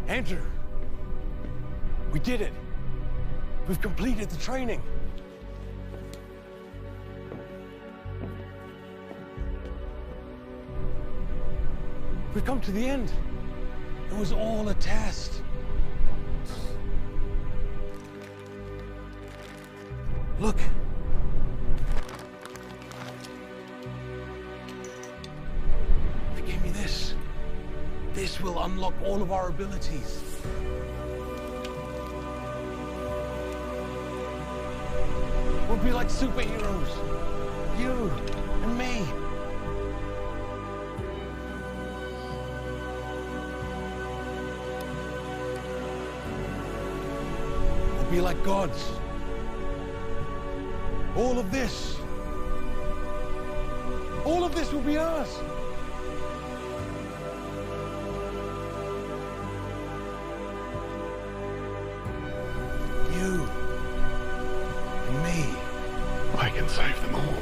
Andrew, we did it. We've completed the training. We've come to the end. It was all a test. Look. They gave me this. This will unlock all of our abilities. We'll be like superheroes. You and me. We'll be like gods. All of this will be ours. I can save them all.